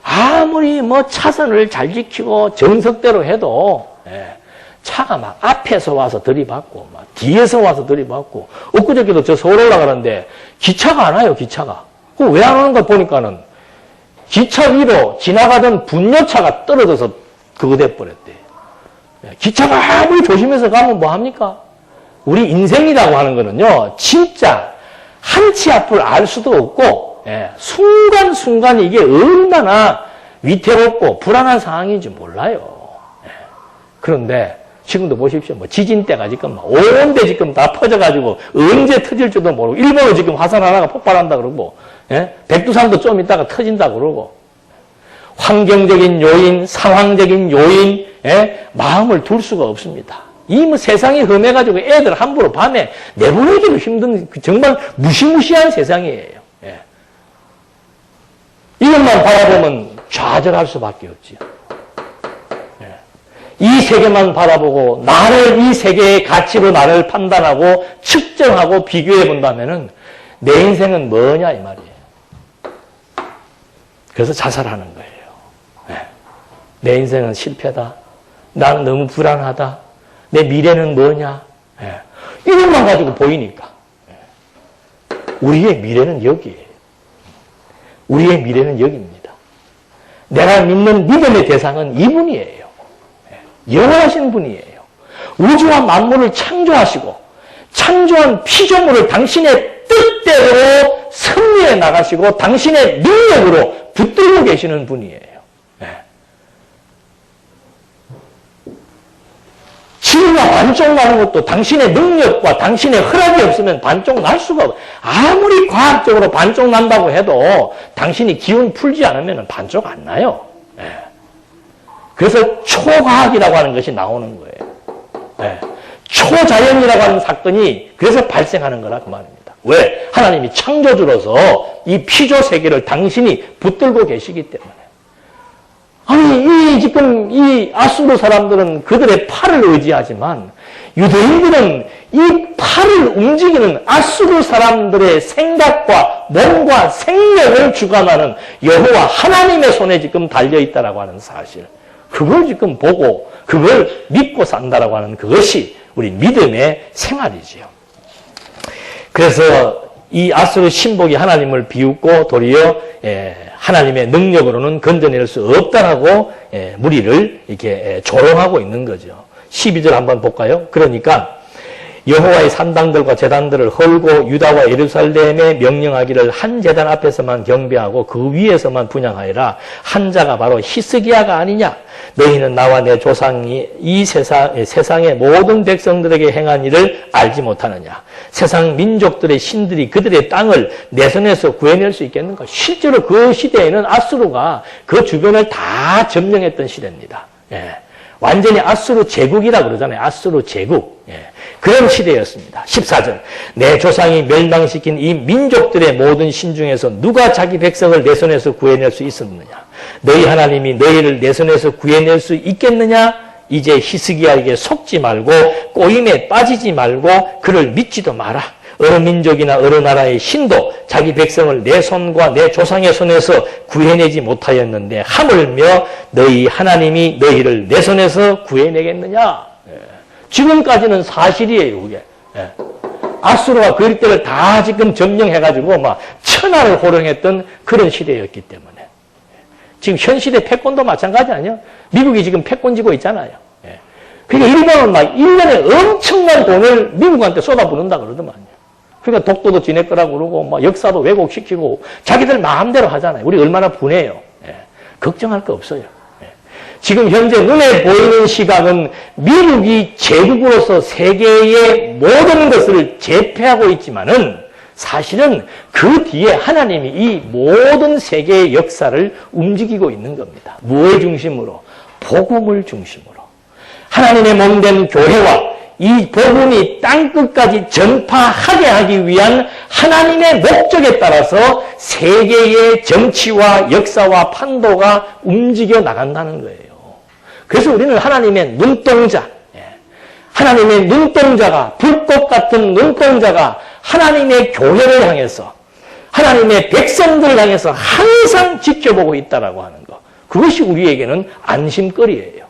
아무리 뭐 차선을 잘 지키고 정석대로 해도 예. 차가 막 앞에서 와서 들이받고 막 뒤에서 와서 들이받고, 엊그저께도 저 서울 올라가는데 기차가 안 와요. 기차가. 그거 왜 안 오는 걸 보니까는 기차 위로 지나가던 분뇨차가 떨어져서 그거 돼버렸대. 기차가 아무리 조심해서 가면 뭐합니까? 우리 인생이라고 하는 거는요, 진짜 한 치 앞을 알 수도 없고, 예, 순간순간 이게 얼마나 위태롭고 불안한 상황인지 몰라요. 예. 그런데 지금도 보십시오. 뭐 지진대가 지금 온데 지금 다 퍼져가지고 언제 터질 줄도 모르고, 일본은 지금 화산 하나가 폭발한다 그러고, 예? 백두산도 좀 있다가 터진다 그러고, 환경적인 요인, 상황적인 요인, 예? 마음을 둘 수가 없습니다. 이 뭐 세상이 험해가지고 애들 함부로 밤에 내보내기도 힘든 정말 무시무시한 세상이에요. 예. 이것만 바라보면 좌절할 수밖에 없지요. 예. 이 세계만 바라보고 나를 이 세계의 가치로 나를 판단하고 측정하고 비교해 본다면은 내 인생은 뭐냐 이 말이에요. 그래서 자살하는 거예요. 예. 내 인생은 실패다. 나는 너무 불안하다. 내 미래는 뭐냐? 예. 이것만 가지고 보이니까. 예. 우리의 미래는 여기에요. 우리의 미래는 여기입니다. 내가 믿는 믿음의 대상은 이분이에요. 예. 영원하신 분이에요. 우주와 만물을 창조하시고 창조한 피조물을 당신의 뜻대로 섭리해 나가시고 당신의 능력으로 붙들고 계시는 분이에요. 지구가 반쪽 나는 것도 당신의 능력과 당신의 허락이 없으면 반쪽 날 수가 없어요. 아무리 과학적으로 반쪽 난다고 해도 당신이 기운 풀지 않으면 반쪽 안 나요. 그래서 초과학이라고 하는 것이 나오는 거예요. 초자연이라고 하는 사건이 그래서 발생하는 거라 그 말입니다. 왜? 하나님이 창조주로서 이 피조 세계를 당신이 붙들고 계시기 때문에. 아니, 지금 이 아수르 사람들은 그들의 팔을 의지하지만 유대인들은 이 팔을 움직이는 아수르 사람들의 생각과 몸과 생명을 주관하는 여호와 하나님의 손에 지금 달려있다라고 하는 사실. 그걸 지금 보고 그걸 믿고 산다라고 하는 그것이 우리 믿음의 생활이지요. 그래서 이 아수르 신복이 하나님을 비웃고 도리어 하나님의 능력으로는 건져낼 수 없다라고 무리를 이렇게 조롱하고 있는 거죠. 12절 한번 볼까요? 그러니까 여호와의 산당들과 제단들을 헐고 유다와 예루살렘에 명령하기를 한 제단 앞에서만 경배하고 그 위에서만 분향하여라. 한 자가 바로 히스기야가 아니냐? 너희는 나와 내 조상이 이 세상의 모든 백성들에게 행한 일을 알지 못하느냐? 세상 민족들의 신들이 그들의 땅을 내 손에서 구해낼 수 있겠는가? 실제로 그 시대에는 아수르가 그 주변을 다 점령했던 시대입니다. 완전히 아수르 제국이라고 그러잖아요. 아수르 제국. 그런 시대였습니다. 14절. 내 조상이 멸망시킨 이 민족들의 모든 신 중에서 누가 자기 백성을 내 손에서 구해낼 수 있었느냐? 너희 하나님이 너희를 내 손에서 구해낼 수 있겠느냐? 이제 히스기야에게 속지 말고 꼬임에 빠지지 말고 그를 믿지도 마라. 어느 민족이나 어느 나라의 신도 자기 백성을 내 손과 내 조상의 손에서 구해내지 못하였는데 하물며 너희 하나님이 너희를 내 손에서 구해내겠느냐? 지금까지는 사실이에요, 그게. 아수르가 그 때를 다 지금 점령해가지고 막 천하를 호령했던 그런 시대였기 때문에. 지금 현 시대 패권도 마찬가지 아니에요? 미국이 지금 패권지고 있잖아요. 그러니까 일본은 막 1년에 엄청난 돈을 미국한테 쏟아부는다 그러더만요. 그러니까 독도도 지내 거라고 그러고 막 역사도 왜곡시키고 자기들 마음대로 하잖아요. 우리 얼마나 분해요. 걱정할 거 없어요. 지금 현재 눈에 보이는 시각은 미국이 제국으로서 세계의 모든 것을 제패하고 있지만은 사실은 그 뒤에 하나님이 이 모든 세계의 역사를 움직이고 있는 겁니다. 무엇을 중심으로? 복음을 중심으로. 하나님의 몸된 교회와 이 복음이 땅끝까지 전파하게 하기 위한 하나님의 목적에 따라서 세계의 정치와 역사와 판도가 움직여 나간다는 거예요. 그래서 우리는 하나님의 눈동자, 하나님의 눈동자가, 불꽃 같은 눈동자가 하나님의 교회를 향해서, 하나님의 백성들을 향해서 항상 지켜보고 있다라고 하는 것. 그것이 우리에게는 안심거리예요.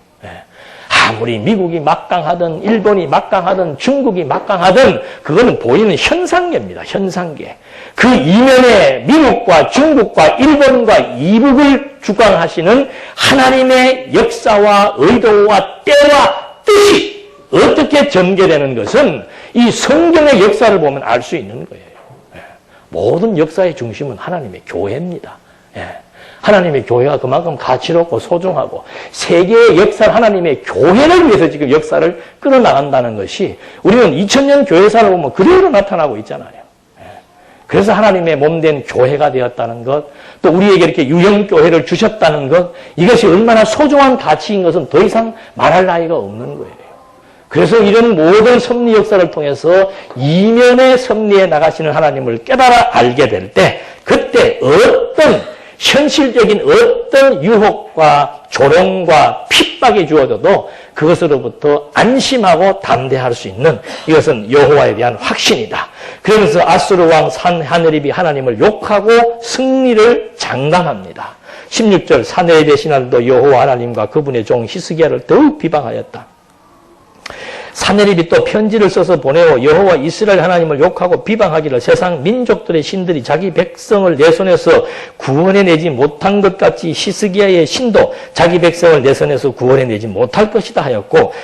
아무리 미국이 막강하든 일본이 막강하든 중국이 막강하든 그거는 보이는 현상계입니다. 현상계. 그 이면에 미국과 중국과 일본과 이북을 주관하시는 하나님의 역사와 의도와 때와 뜻이 어떻게 전개되는 것은 이 성경의 역사를 보면 알 수 있는 거예요. 모든 역사의 중심은 하나님의 교회입니다. 하나님의 교회가 그만큼 가치롭고 소중하고 세계의 역사를 하나님의 교회를 위해서 지금 역사를 끌어나간다는 것이 우리는 2000년 교회사를 보면 그대로 나타나고 있잖아요. 그래서 하나님의 몸된 교회가 되었다는 것, 또 우리에게 이렇게 유형교회를 주셨다는 것, 이것이 얼마나 소중한 가치인 것은 더 이상 말할 나위가 없는 거예요. 그래서 이런 모든 섭리 역사를 통해서 이면의 섭리에 나가시는 하나님을 깨달아 알게 될 때, 그때 어떤 현실적인 어떤 유혹과 조롱과 핍박이 주어져도 그것으로부터 안심하고 담대할 수 있는, 이것은 여호와에 대한 확신이다. 그러면서 아수르 왕 산헤립이 하나님을 욕하고 승리를 장담합니다. 16절 산헤립의 신하들도 여호와 하나님과 그분의 종 히스기야를 더욱 비방하였다. 산헤립이 또 편지를 써서 보내어 여호와 이스라엘 하나님을 욕하고 비방하기를 세상 민족들의 신들이 자기 백성을 내 손에서 구원해내지 못한 것 같이 히스기야의 신도 자기 백성을 내 손에서 구원해내지 못할 것이다 하였고,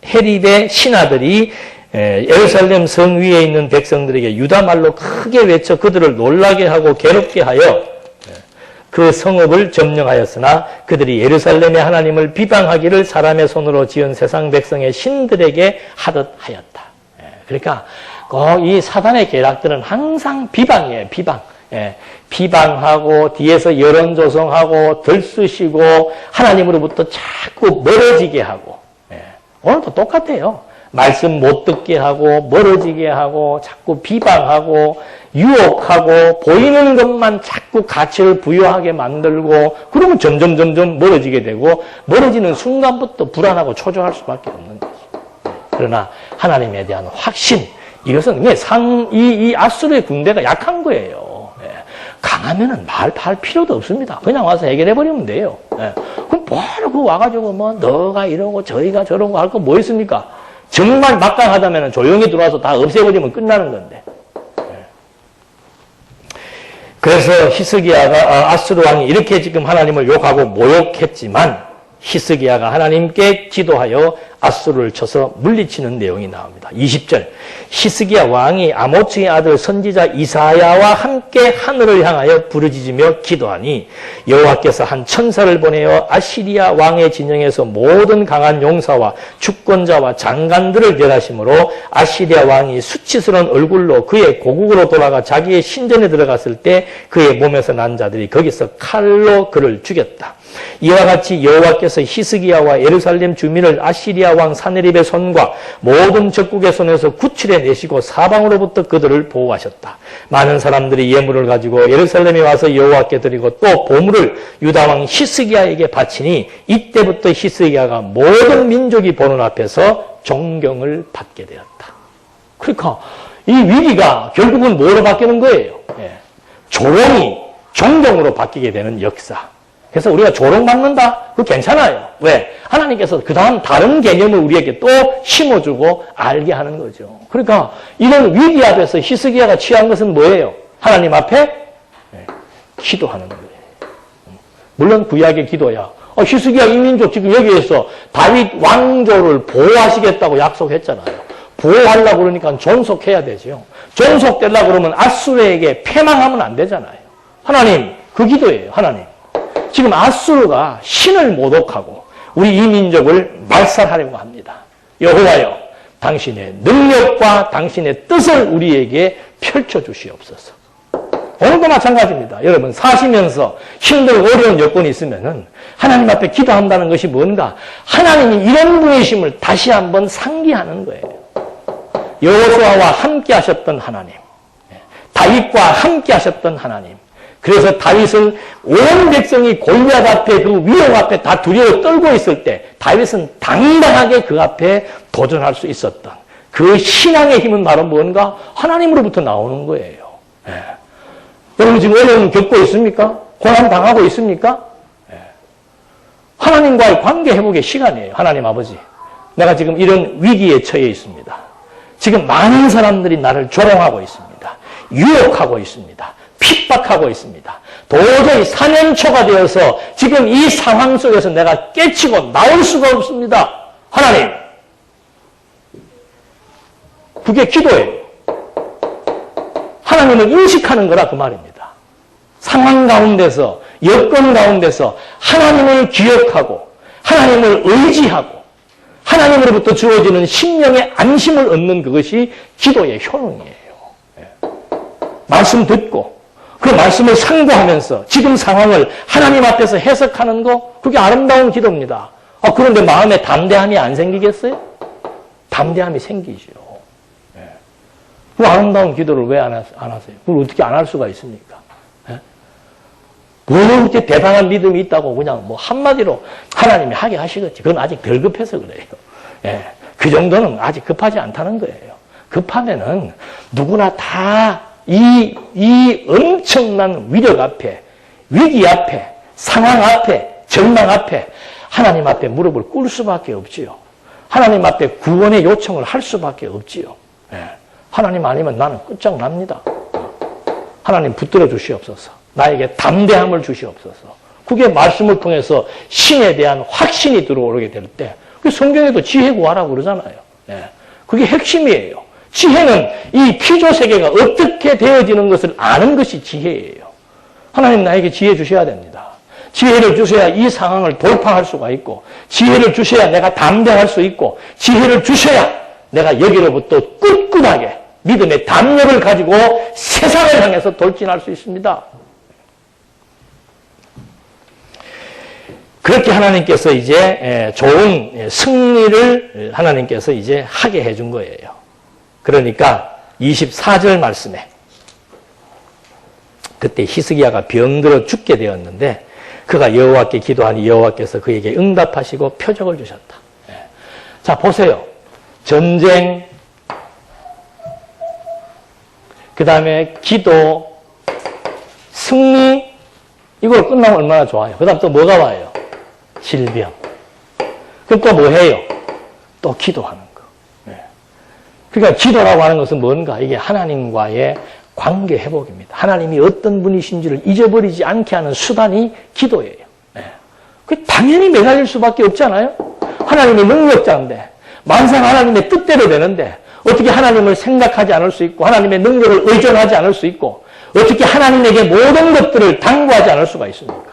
산헤립의 신하들이 예루살렘 성 위에 있는 백성들에게 유다말로 크게 외쳐 그들을 놀라게 하고 괴롭게 하여 그 성읍을 점령하였으나 그들이 예루살렘의 하나님을 비방하기를 사람의 손으로 지은 세상 백성의 신들에게 하듯 하였다. 그러니까 이 사단의 계략들은 항상 비방이에요. 비방. 비방하고 뒤에서 여론 조성하고 들쑤시고 하나님으로부터 자꾸 멀어지게 하고, 오늘도 똑같아요. 말씀 못 듣게 하고 멀어지게 하고 자꾸 비방하고 유혹하고 보이는 것만 자꾸 가치를 부여하게 만들고, 그러면 점점 멀어지게 되고, 멀어지는 순간부터 불안하고 초조할 수밖에 없는 거죠. 그러나 하나님에 대한 확신, 이것은 이 아수르의 군대가 약한 거예요. 강하면은 말할 필요도 없습니다. 그냥 와서 해결해 버리면 돼요. 그럼 뭐하러 그 와가지고 뭐 너가 이러고 저희가 저러고 할 거 뭐 있습니까? 정말 막강하다면 조용히 들어와서 다 없애버리면 끝나는 건데. 그래서 히스기야가, 아수르 왕이 이렇게 지금 하나님을 욕하고 모욕했지만 히스기야가 하나님께 기도하여 아수르를 쳐서 물리치는 내용이 나옵니다. 20절. 히스기야 왕이 아모츠의 아들 선지자 이사야와 함께 하늘을 향하여 부르짖으며 기도하니 여호와께서 한 천사를 보내어 아시리아 왕의 진영에서 모든 강한 용사와 주권자와 장관들을 멸하심으로 아시리아 왕이 수치스러운 얼굴로 그의 고국으로 돌아가 자기의 신전에 들어갔을 때 그의 몸에서 난 자들이 거기서 칼로 그를 죽였다. 이와 같이 여호와께서 히스기야와 예루살렘 주민을 아시리아 왕 산헤립의 손과 모든 적국의 손에서 구출해 내시고 사방으로부터 그들을 보호하셨다. 많은 사람들이 예물을 가지고 예루살렘에 와서 여호와께 드리고 또 보물을 유다 왕 히스기야에게 바치니 이때부터 히스기야가 모든 민족이 보는 앞에서 존경을 받게 되었다. 그러니까 이 위기가 결국은 뭐로 바뀌는 거예요? 조롱이 존경으로 바뀌게 되는 역사. 그래서 우리가 조롱받는다? 그거 괜찮아요. 왜? 하나님께서 그 다음 다른 개념을 우리에게 또 심어주고 알게 하는 거죠. 그러니까 이런 위기 앞에서 히스기야가 취한 것은 뭐예요? 하나님 앞에 기도하는 거예요. 물론 구약의 기도야. 히스기야 이민족 지금 여기에서 다윗 왕조를 보호하시겠다고 약속했잖아요. 보호하려고 그러니까 존속해야 되죠. 존속되려고 그러면 아수르에게 패망하면 안 되잖아요. 하나님, 그 기도예요. 하나님. 지금 아수르가 신을 모독하고 우리 이 민족을 말살하려고 합니다. 여호와여, 당신의 능력과 당신의 뜻을 우리에게 펼쳐주시옵소서. 오늘도 마찬가지입니다. 여러분, 사시면서 힘들고 어려운 여건이 있으면은 하나님 앞에 기도한다는 것이 뭔가? 하나님이 이런 분이심을 다시 한번 상기하는 거예요. 여호수아와 함께 하셨던 하나님, 다윗과 함께 하셨던 하나님. 그래서 다윗은 온 백성이 골리앗 앞에 그 위협 앞에 다 두려워 떨고 있을 때 다윗은 당당하게 그 앞에 도전할 수 있었던 그 신앙의 힘은 바로 뭔가? 하나님으로부터 나오는 거예요. 여러분 지금 어려움 겪고 있습니까? 고난 당하고 있습니까? 하나님과의 관계 회복의 시간이에요. 하나님 아버지, 내가 지금 이런 위기에 처해 있습니다. 지금 많은 사람들이 나를 조롱하고 있습니다. 유혹하고 있습니다. 핍박하고 있습니다. 도저히 4년초가 되어서 지금 이 상황 속에서 내가 깨치고 나올 수가 없습니다. 하나님, 그게 기도예요. 하나님을 인식하는 거라 그 말입니다. 상황 가운데서, 여건 가운데서 하나님을 기억하고 하나님을 의지하고 하나님으로부터 주어지는 심령의 안심을 얻는 그것이 기도의 효능이에요. 말씀 듣고 그 말씀을 상고하면서 지금 상황을 하나님 앞에서 해석하는 거, 그게 아름다운 기도입니다. 그런데 마음에 담대함이 안 생기겠어요? 담대함이 생기죠. 그 아름다운 기도를 왜 안 하세요? 그걸 어떻게 안 할 수가 있습니까? 뭐 그렇게 대단한 믿음이 있다고 그냥 뭐 한마디로 하나님이 하게 하시겠지. 그건 아직 덜 급해서 그래요. 그 정도는 아직 급하지 않다는 거예요. 급하면은 누구나 다 이 엄청난 위력 앞에, 위기 앞에, 상황 앞에, 전망 앞에 하나님 앞에 무릎을 꿇을 수밖에 없지요. 하나님 앞에 구원의 요청을 할 수밖에 없지요. 하나님 아니면 나는 끝장납니다. 하나님 붙들어 주시옵소서. 나에게 담대함을 주시옵소서. 그게 말씀을 통해서 신에 대한 확신이 들어오게 될 때, 성경에도 지혜 구하라고 그러잖아요. 그게 핵심이에요. 지혜는 이 피조 세계가 어떻게 되어지는 것을 아는 것이 지혜예요. 하나님 나에게 지혜 주셔야 됩니다. 지혜를 주셔야 이 상황을 돌파할 수가 있고, 지혜를 주셔야 내가 담대할 수 있고, 지혜를 주셔야 내가 여기로부터 꿋꿋하게 믿음의 담력을 가지고 세상을 향해서 돌진할 수 있습니다. 그렇게 하나님께서 이제 좋은 승리를 하나님께서 이제 하게 해준 거예요. 그러니까 24절 말씀에 그때 히스기야가 병들어 죽게 되었는데 그가 여호와께 기도하니 여호와께서 그에게 응답하시고 표적을 주셨다. 자, 보세요. 전쟁, 그 다음에 기도, 승리, 이걸 끝나면 얼마나 좋아요. 그 다음 또 뭐가 와요? 질병. 그럼 또 뭐 해요? 또 기도하는 거. 그러니까 기도라고 하는 것은 뭔가? 이게 하나님과의 관계 회복입니다. 하나님이 어떤 분이신지를 잊어버리지 않게 하는 수단이 기도예요. 그 당연히 매달릴 수밖에 없잖아요. 하나님이 능력자인데, 만상 하나님의 뜻대로 되는데, 어떻게 하나님을 생각하지 않을 수 있고, 하나님의 능력을 의존하지 않을 수 있고, 어떻게 하나님에게 모든 것들을 당부하지 않을 수가 있습니까?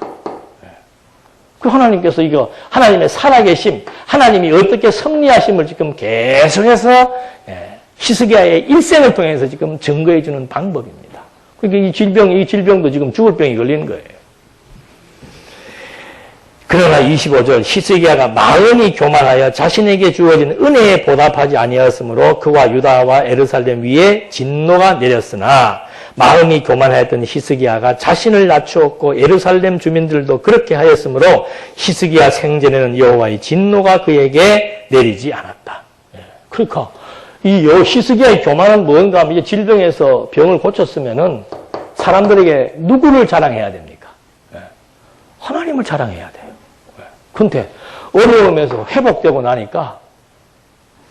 그 하나님께서 이거 하나님의 살아계심, 하나님이 어떻게 섭리하심을 지금 계속해서 히스기야의 일생을 통해서 지금 증거해 주는 방법입니다. 그러니까 이 질병도 지금 죽을 병이 걸리는 거예요. 그러나 25절 히스기야가 마음이 교만하여 자신에게 주어진 은혜에 보답하지 아니하였으므로 그와 유다와 예루살렘 위에 진노가 내렸으나 마음이 교만하였던 히스기야가 자신을 낮추었고 예루살렘 주민들도 그렇게 하였으므로 히스기야 생전에는 여호와의 진노가 그에게 내리지 않았다. 그러니까 이 히스기야의 교만은 뭔가 하면 이제 질병에서 병을 고쳤으면은 사람들에게 누구를 자랑해야 됩니까? 하나님을 자랑해야 돼요. 근데 어려움에서 회복되고 나니까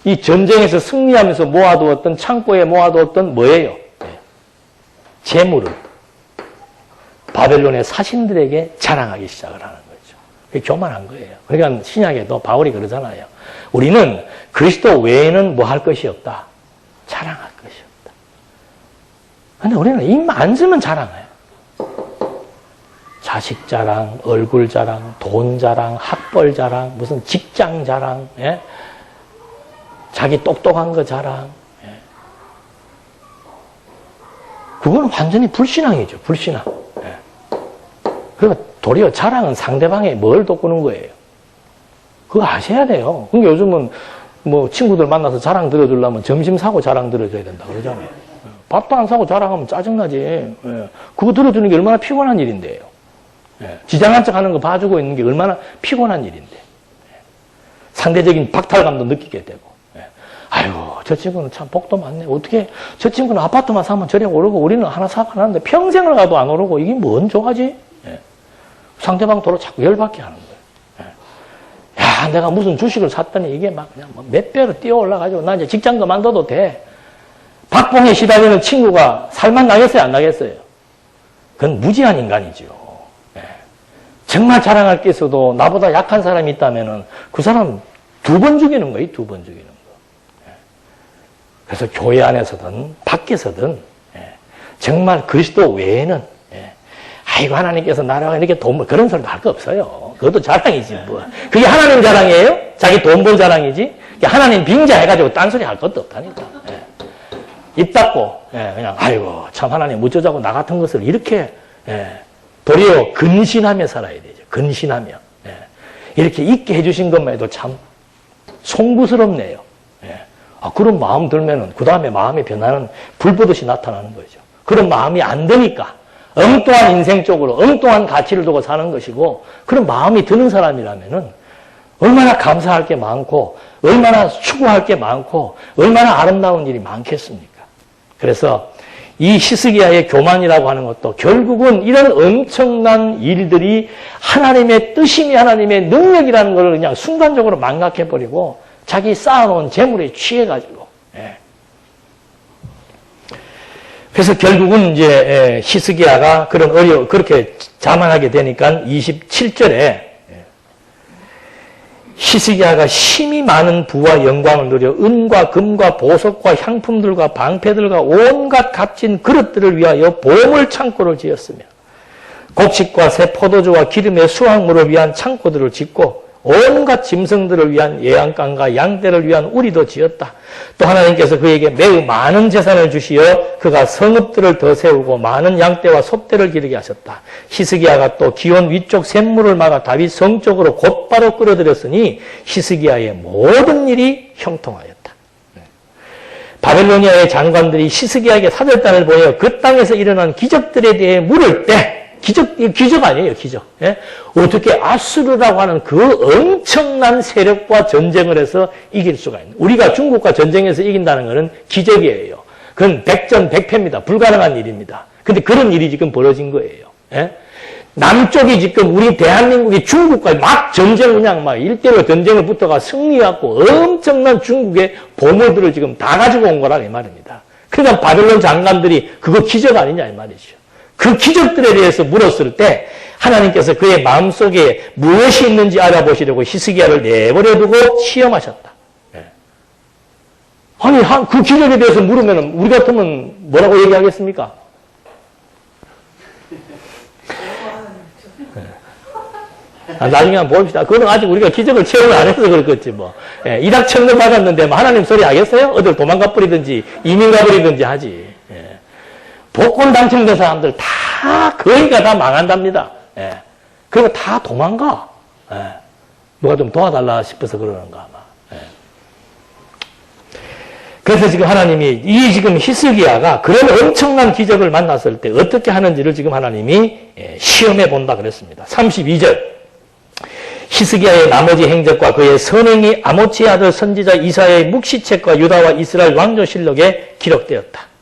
이 전쟁에서 승리하면서 모아두었던 창고에 모아두었던 뭐예요? 재물을 바벨론의 사신들에게 자랑하기 시작을 하는 거죠. 그게 교만한 거예요. 그러니까 신약에도 바울이 그러잖아요. 우리는 그리스도 외에는 뭐 할 것이 없다. 자랑할 것이 없다. 근데 우리는 입 안 쓰면 자랑해요. 자식 자랑, 얼굴 자랑, 돈 자랑, 학벌 자랑, 무슨 직장 자랑, 자기 똑똑한 거 자랑. 그건 완전히 불신앙이죠. 불신앙. 예. 그러니까 도리어 자랑은 상대방의 뭘 돋구는 거예요. 그거 아셔야 돼요. 그러니까 요즘은 뭐 친구들 만나서 자랑 들어주려면 점심 사고 자랑 들어줘야 된다 그러잖아요. 밥도 안 사고 자랑하면 짜증나지. 예. 그거 들어주는 게 얼마나 피곤한 일인데요. 예. 지장한 척 하는 거 봐주고 있는 게 얼마나 피곤한 일인데. 예. 상대적인 박탈감도 느끼게 되고. 예. 아이고, 저 친구는 참 복도 많네. 어떻게, 저 친구는 아파트만 사면 저리 오르고 우리는 하나 사고 하는데 평생을 가도 안 오르고 이게 뭔 조가지? 예. 상대방 도로 자꾸 열받게 하는 거예요. 예. 야, 내가 무슨 주식을 샀더니 이게 막 그냥 몇 배로 뛰어 올라가지고 나 이제 직장 그만둬도 돼. 박봉에 시달리는 친구가 살만 나겠어요? 안 나겠어요? 그건 무지한 인간이죠. 예. 정말 자랑할 게 있어도 나보다 약한 사람이 있다면은 그 사람 2번 죽이는 거예요. 2번 죽이는 거. 예. 그래서 교회 안에서든 밖에서든 예. 정말 그리스도 외에는 예. 아이고 하나님께서 나라가 이렇게 돈 그런 소리도 할 거 없어요. 그것도 자랑이지 뭐. 그게 하나님 자랑이에요? 자기 돈 번 자랑이지? 하나님 빙자해가지고 딴소리 할 것도 없다니까. 예. 입 닫고 예, 그냥 아이고 참 하나님 어쩌자고 나 같은 것을 이렇게 예, 도리어 근신하며 살아야 되죠. 근신하며 예, 이렇게 있게 해주신 것만 해도 참 송구스럽네요. 예. 아, 그런 마음 들면은 그 다음에 마음의 변화는 불보듯이 나타나는 거죠. 그런 마음이 안 드니까 엉뚱한 인생 쪽으로 엉뚱한 가치를 두고 사는 것이고 그런 마음이 드는 사람이라면은 얼마나 감사할 게 많고 얼마나 추구할 게 많고 얼마나 아름다운 일이 많겠습니까? 그래서 이 히스기야의 교만이라고 하는 것도 결국은 이런 엄청난 일들이 하나님의 뜻이며 하나님의 능력이라는 걸 그냥 순간적으로 망각해버리고 자기 쌓아놓은 재물에 취해가지고 예. 그래서 결국은 이제 히스기야가 그렇게 자만하게 되니까 27절에 히스기야가 심히 많은 부와 영광을 누려 은과 금과 보석과 향품들과 방패들과 온갖 값진 그릇들을 위하여 보물 창고를 지었으며 곡식과 새 포도주와 기름의 수확물을 위한 창고들을 짓고 온갖 짐승들을 위한 예양간과 양떼를 위한 우리도 지었다. 또 하나님께서 그에게 매우 많은 재산을 주시어 그가 성읍들을 더 세우고 많은 양떼와 솥대를 기르게 하셨다. 히스기야가 또 기온 위쪽 샘물을 막아 다윗 성 쪽으로 곧바로 끌어들였으니 히스기야의 모든 일이 형통하였다. 바벨로니아의 장관들이 히스기야에게 사절단을 보내어 그 땅에서 일어난 기적들에 대해 물을 때 기적 아니에요, 기적. 예? 어떻게 아수르라고 하는 그 엄청난 세력과 전쟁을 해서 이길 수가 있는. 우리가 중국과 전쟁에서 이긴다는 것은 기적이에요. 그건 백전백패입니다. 불가능한 일입니다. 근데 그런 일이 지금 벌어진 거예요. 예? 남쪽이 지금 우리 대한민국이 중국과 막 전쟁 그냥 막 일대로 전쟁을 붙어가 승리하고 엄청난 중국의 보물들을 지금 다 가지고 온 거라 이 말입니다. 그러니까 바벨론 장관들이 그거 기적 아니냐 이 말이죠. 그 기적들에 대해서 물었을 때 하나님께서 그의 마음속에 무엇이 있는지 알아보시려고 히스기야를 내버려 두고 시험하셨다. 네. 아니 그 기적에 대해서 물으면 우리 같으면 뭐라고 얘기하겠습니까? 네. 나중에 한번 봅시다. 그거는 아직 우리가 기적을 체험을 안 해서 그렇겠지 뭐. 예, 일확천금 받았는데 뭐 하나님 소리 하겠어요? 어딜 도망가 버리든지 이민 가버리든지 하지. 복권 당첨된 사람들 다 거의가 다 망한답니다. 예. 그리고 다 도망가. 예. 누가 좀 도와달라 싶어서 그러는가 아마. 예. 그래서 지금 하나님이 이 지금 히스기야가 그런 엄청난 기적을 만났을 때 어떻게 하는지를 지금 하나님이 시험해 본다 그랬습니다. 32절. 히스기야의 나머지 행적과 그의 선행이 아모츠의 아들 선지자 이사야의 묵시책과 유다와 이스라엘 왕조실록에 기록되었다.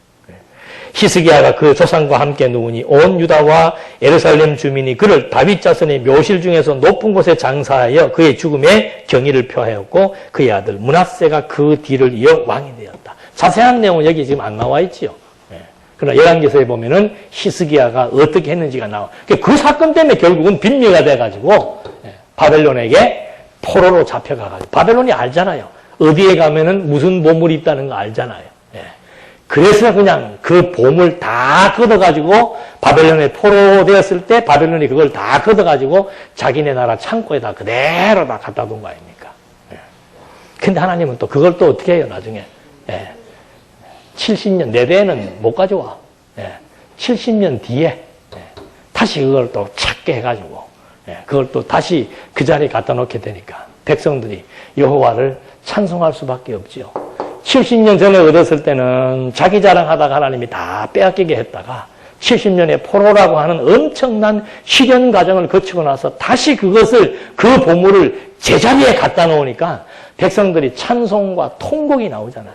히스기야가 그 조상과 함께 누우니 온 유다와 예루살렘 주민이 그를 다윗 자손의 묘실 중에서 높은 곳에 장사하여 그의 죽음에 경의를 표하였고 그의 아들 므낫세가 그 뒤를 이어 왕이 되었다. 자세한 내용은 여기 지금 안 나와 있지요. 그러나 열왕기서에 보면은 히스기야가 어떻게 했는지가 나와. 그 사건 때문에 결국은 빈미가 돼가지고 바벨론에게 포로로 잡혀가가지고 바벨론이 알잖아요. 어디에 가면은 무슨 보물이 있다는 거 알잖아요. 그래서 그냥 그 보물 다 걷어가지고 바벨론에 포로되었을 때 바벨론이 그걸 다 걷어가지고 자기네 나라 창고에다 그대로 다 갖다 둔 거 아닙니까? 근데 하나님은 또 그걸 또 어떻게 해요, 나중에? 70년, 내 대에는 못 가져와. 70년 뒤에 다시 그걸 또 찾게 해가지고 그걸 또 다시 그 자리에 갖다 놓게 되니까 백성들이 여호와를 찬송할 수밖에 없지요. 70년 전에 얻었을 때는 자기 자랑하다가 하나님이 다 빼앗기게 했다가 70년의 포로라고 하는 엄청난 시련 과정을 거치고 나서 다시 그것을 그 보물을 제자리에 갖다 놓으니까 백성들이 찬송과 통곡이 나오잖아요.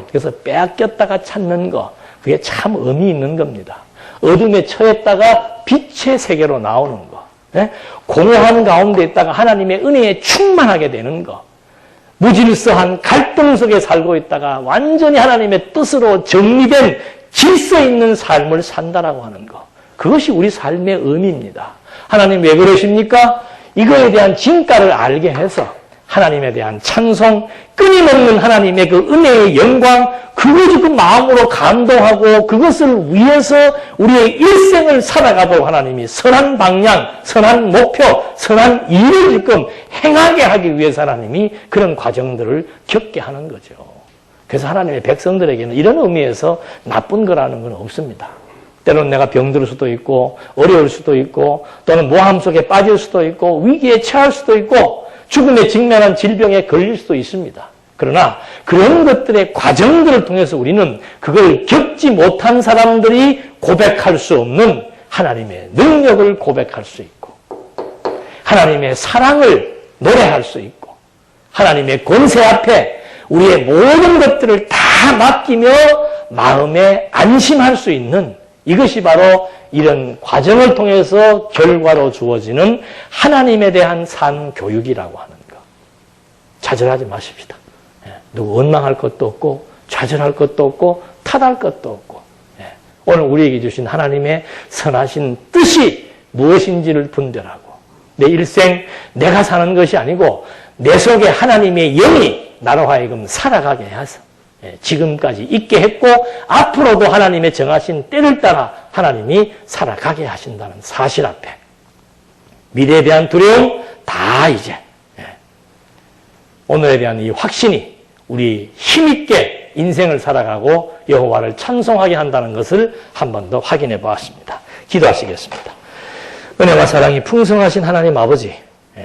그래서 빼앗겼다가 찾는 거 그게 참 의미 있는 겁니다. 어둠에 처했다가 빛의 세계로 나오는 거. 공허한 가운데 있다가 하나님의 은혜에 충만하게 되는 거. 무질서한 갈등 속에 살고 있다가 완전히 하나님의 뜻으로 정리된 질서 있는 삶을 산다라고 하는 거. 그것이 우리 삶의 의미입니다. 하나님 왜 그러십니까? 이거에 대한 진가를 알게 해서 하나님에 대한 찬송, 끊임없는 하나님의 그 은혜의 영광, 그것을 그 마음으로 감동하고 그것을 위해서 우리의 일생을 살아가도록 하나님이 선한 방향, 선한 목표, 선한 일을 지금 행하게 하기 위해서 하나님이 그런 과정들을 겪게 하는 거죠. 그래서 하나님의 백성들에게는 이런 의미에서 나쁜 거라는 건 없습니다. 때로는 내가 병들 수도 있고 어려울 수도 있고 또는 모함 속에 빠질 수도 있고 위기에 처할 수도 있고 죽음에 직면한 질병에 걸릴 수도 있습니다. 그러나 그런 것들의 과정들을 통해서 우리는 그걸 겪지 못한 사람들이 고백할 수 없는 하나님의 능력을 고백할 수 있고 하나님의 사랑을 노래할 수 있고 하나님의 권세 앞에 우리의 모든 것들을 다 맡기며 마음에 안심할 수 있는 이것이 바로 이런 과정을 통해서 결과로 주어지는 하나님에 대한 삶 교육이라고 하는 것. 좌절하지 마십시다. 누구 원망할 것도 없고 좌절할 것도 없고 탓할 것도 없고 오늘 우리에게 주신 하나님의 선하신 뜻이 무엇인지를 분별하고 내 일생 내가 사는 것이 아니고 내 속에 하나님의 영이 나로 하여금 살아가게 해서 지금까지 있게 했고 앞으로도 하나님의 정하신 때를 따라 하나님이 살아가게 하신다는 사실 앞에 미래에 대한 두려움 다 이제 오늘에 대한 이 확신이 우리 힘있게 인생을 살아가고 여호와를 찬송하게 한다는 것을 한 번 더 확인해 보았습니다. 기도하시겠습니다. 은혜와 사랑이 풍성하신 하나님 아버지,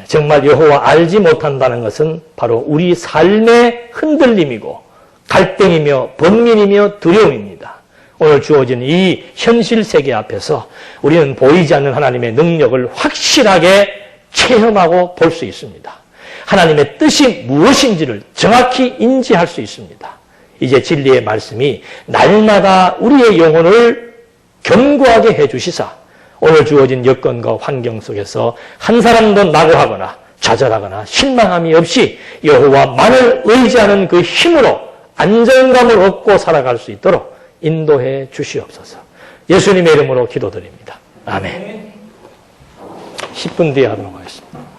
정말 여호와 알지 못한다는 것은 바로 우리 삶의 흔들림이고 갈등이며 번민이며 두려움입니다. 오늘 주어진 이 현실 세계 앞에서 우리는 보이지 않는 하나님의 능력을 확실하게 체험하고 볼 수 있습니다. 하나님의 뜻이 무엇인지를 정확히 인지할 수 있습니다. 이제 진리의 말씀이 날마다 우리의 영혼을 견고하게 해주시사 오늘 주어진 여건과 환경 속에서 한 사람도 낙오하거나 좌절하거나 실망함이 없이 여호와만을 의지하는 그 힘으로 안정감을 얻고 살아갈 수 있도록 인도해 주시옵소서. 예수님의 이름으로 기도드립니다. 아멘. 10분 뒤에 하도록 하겠습니다.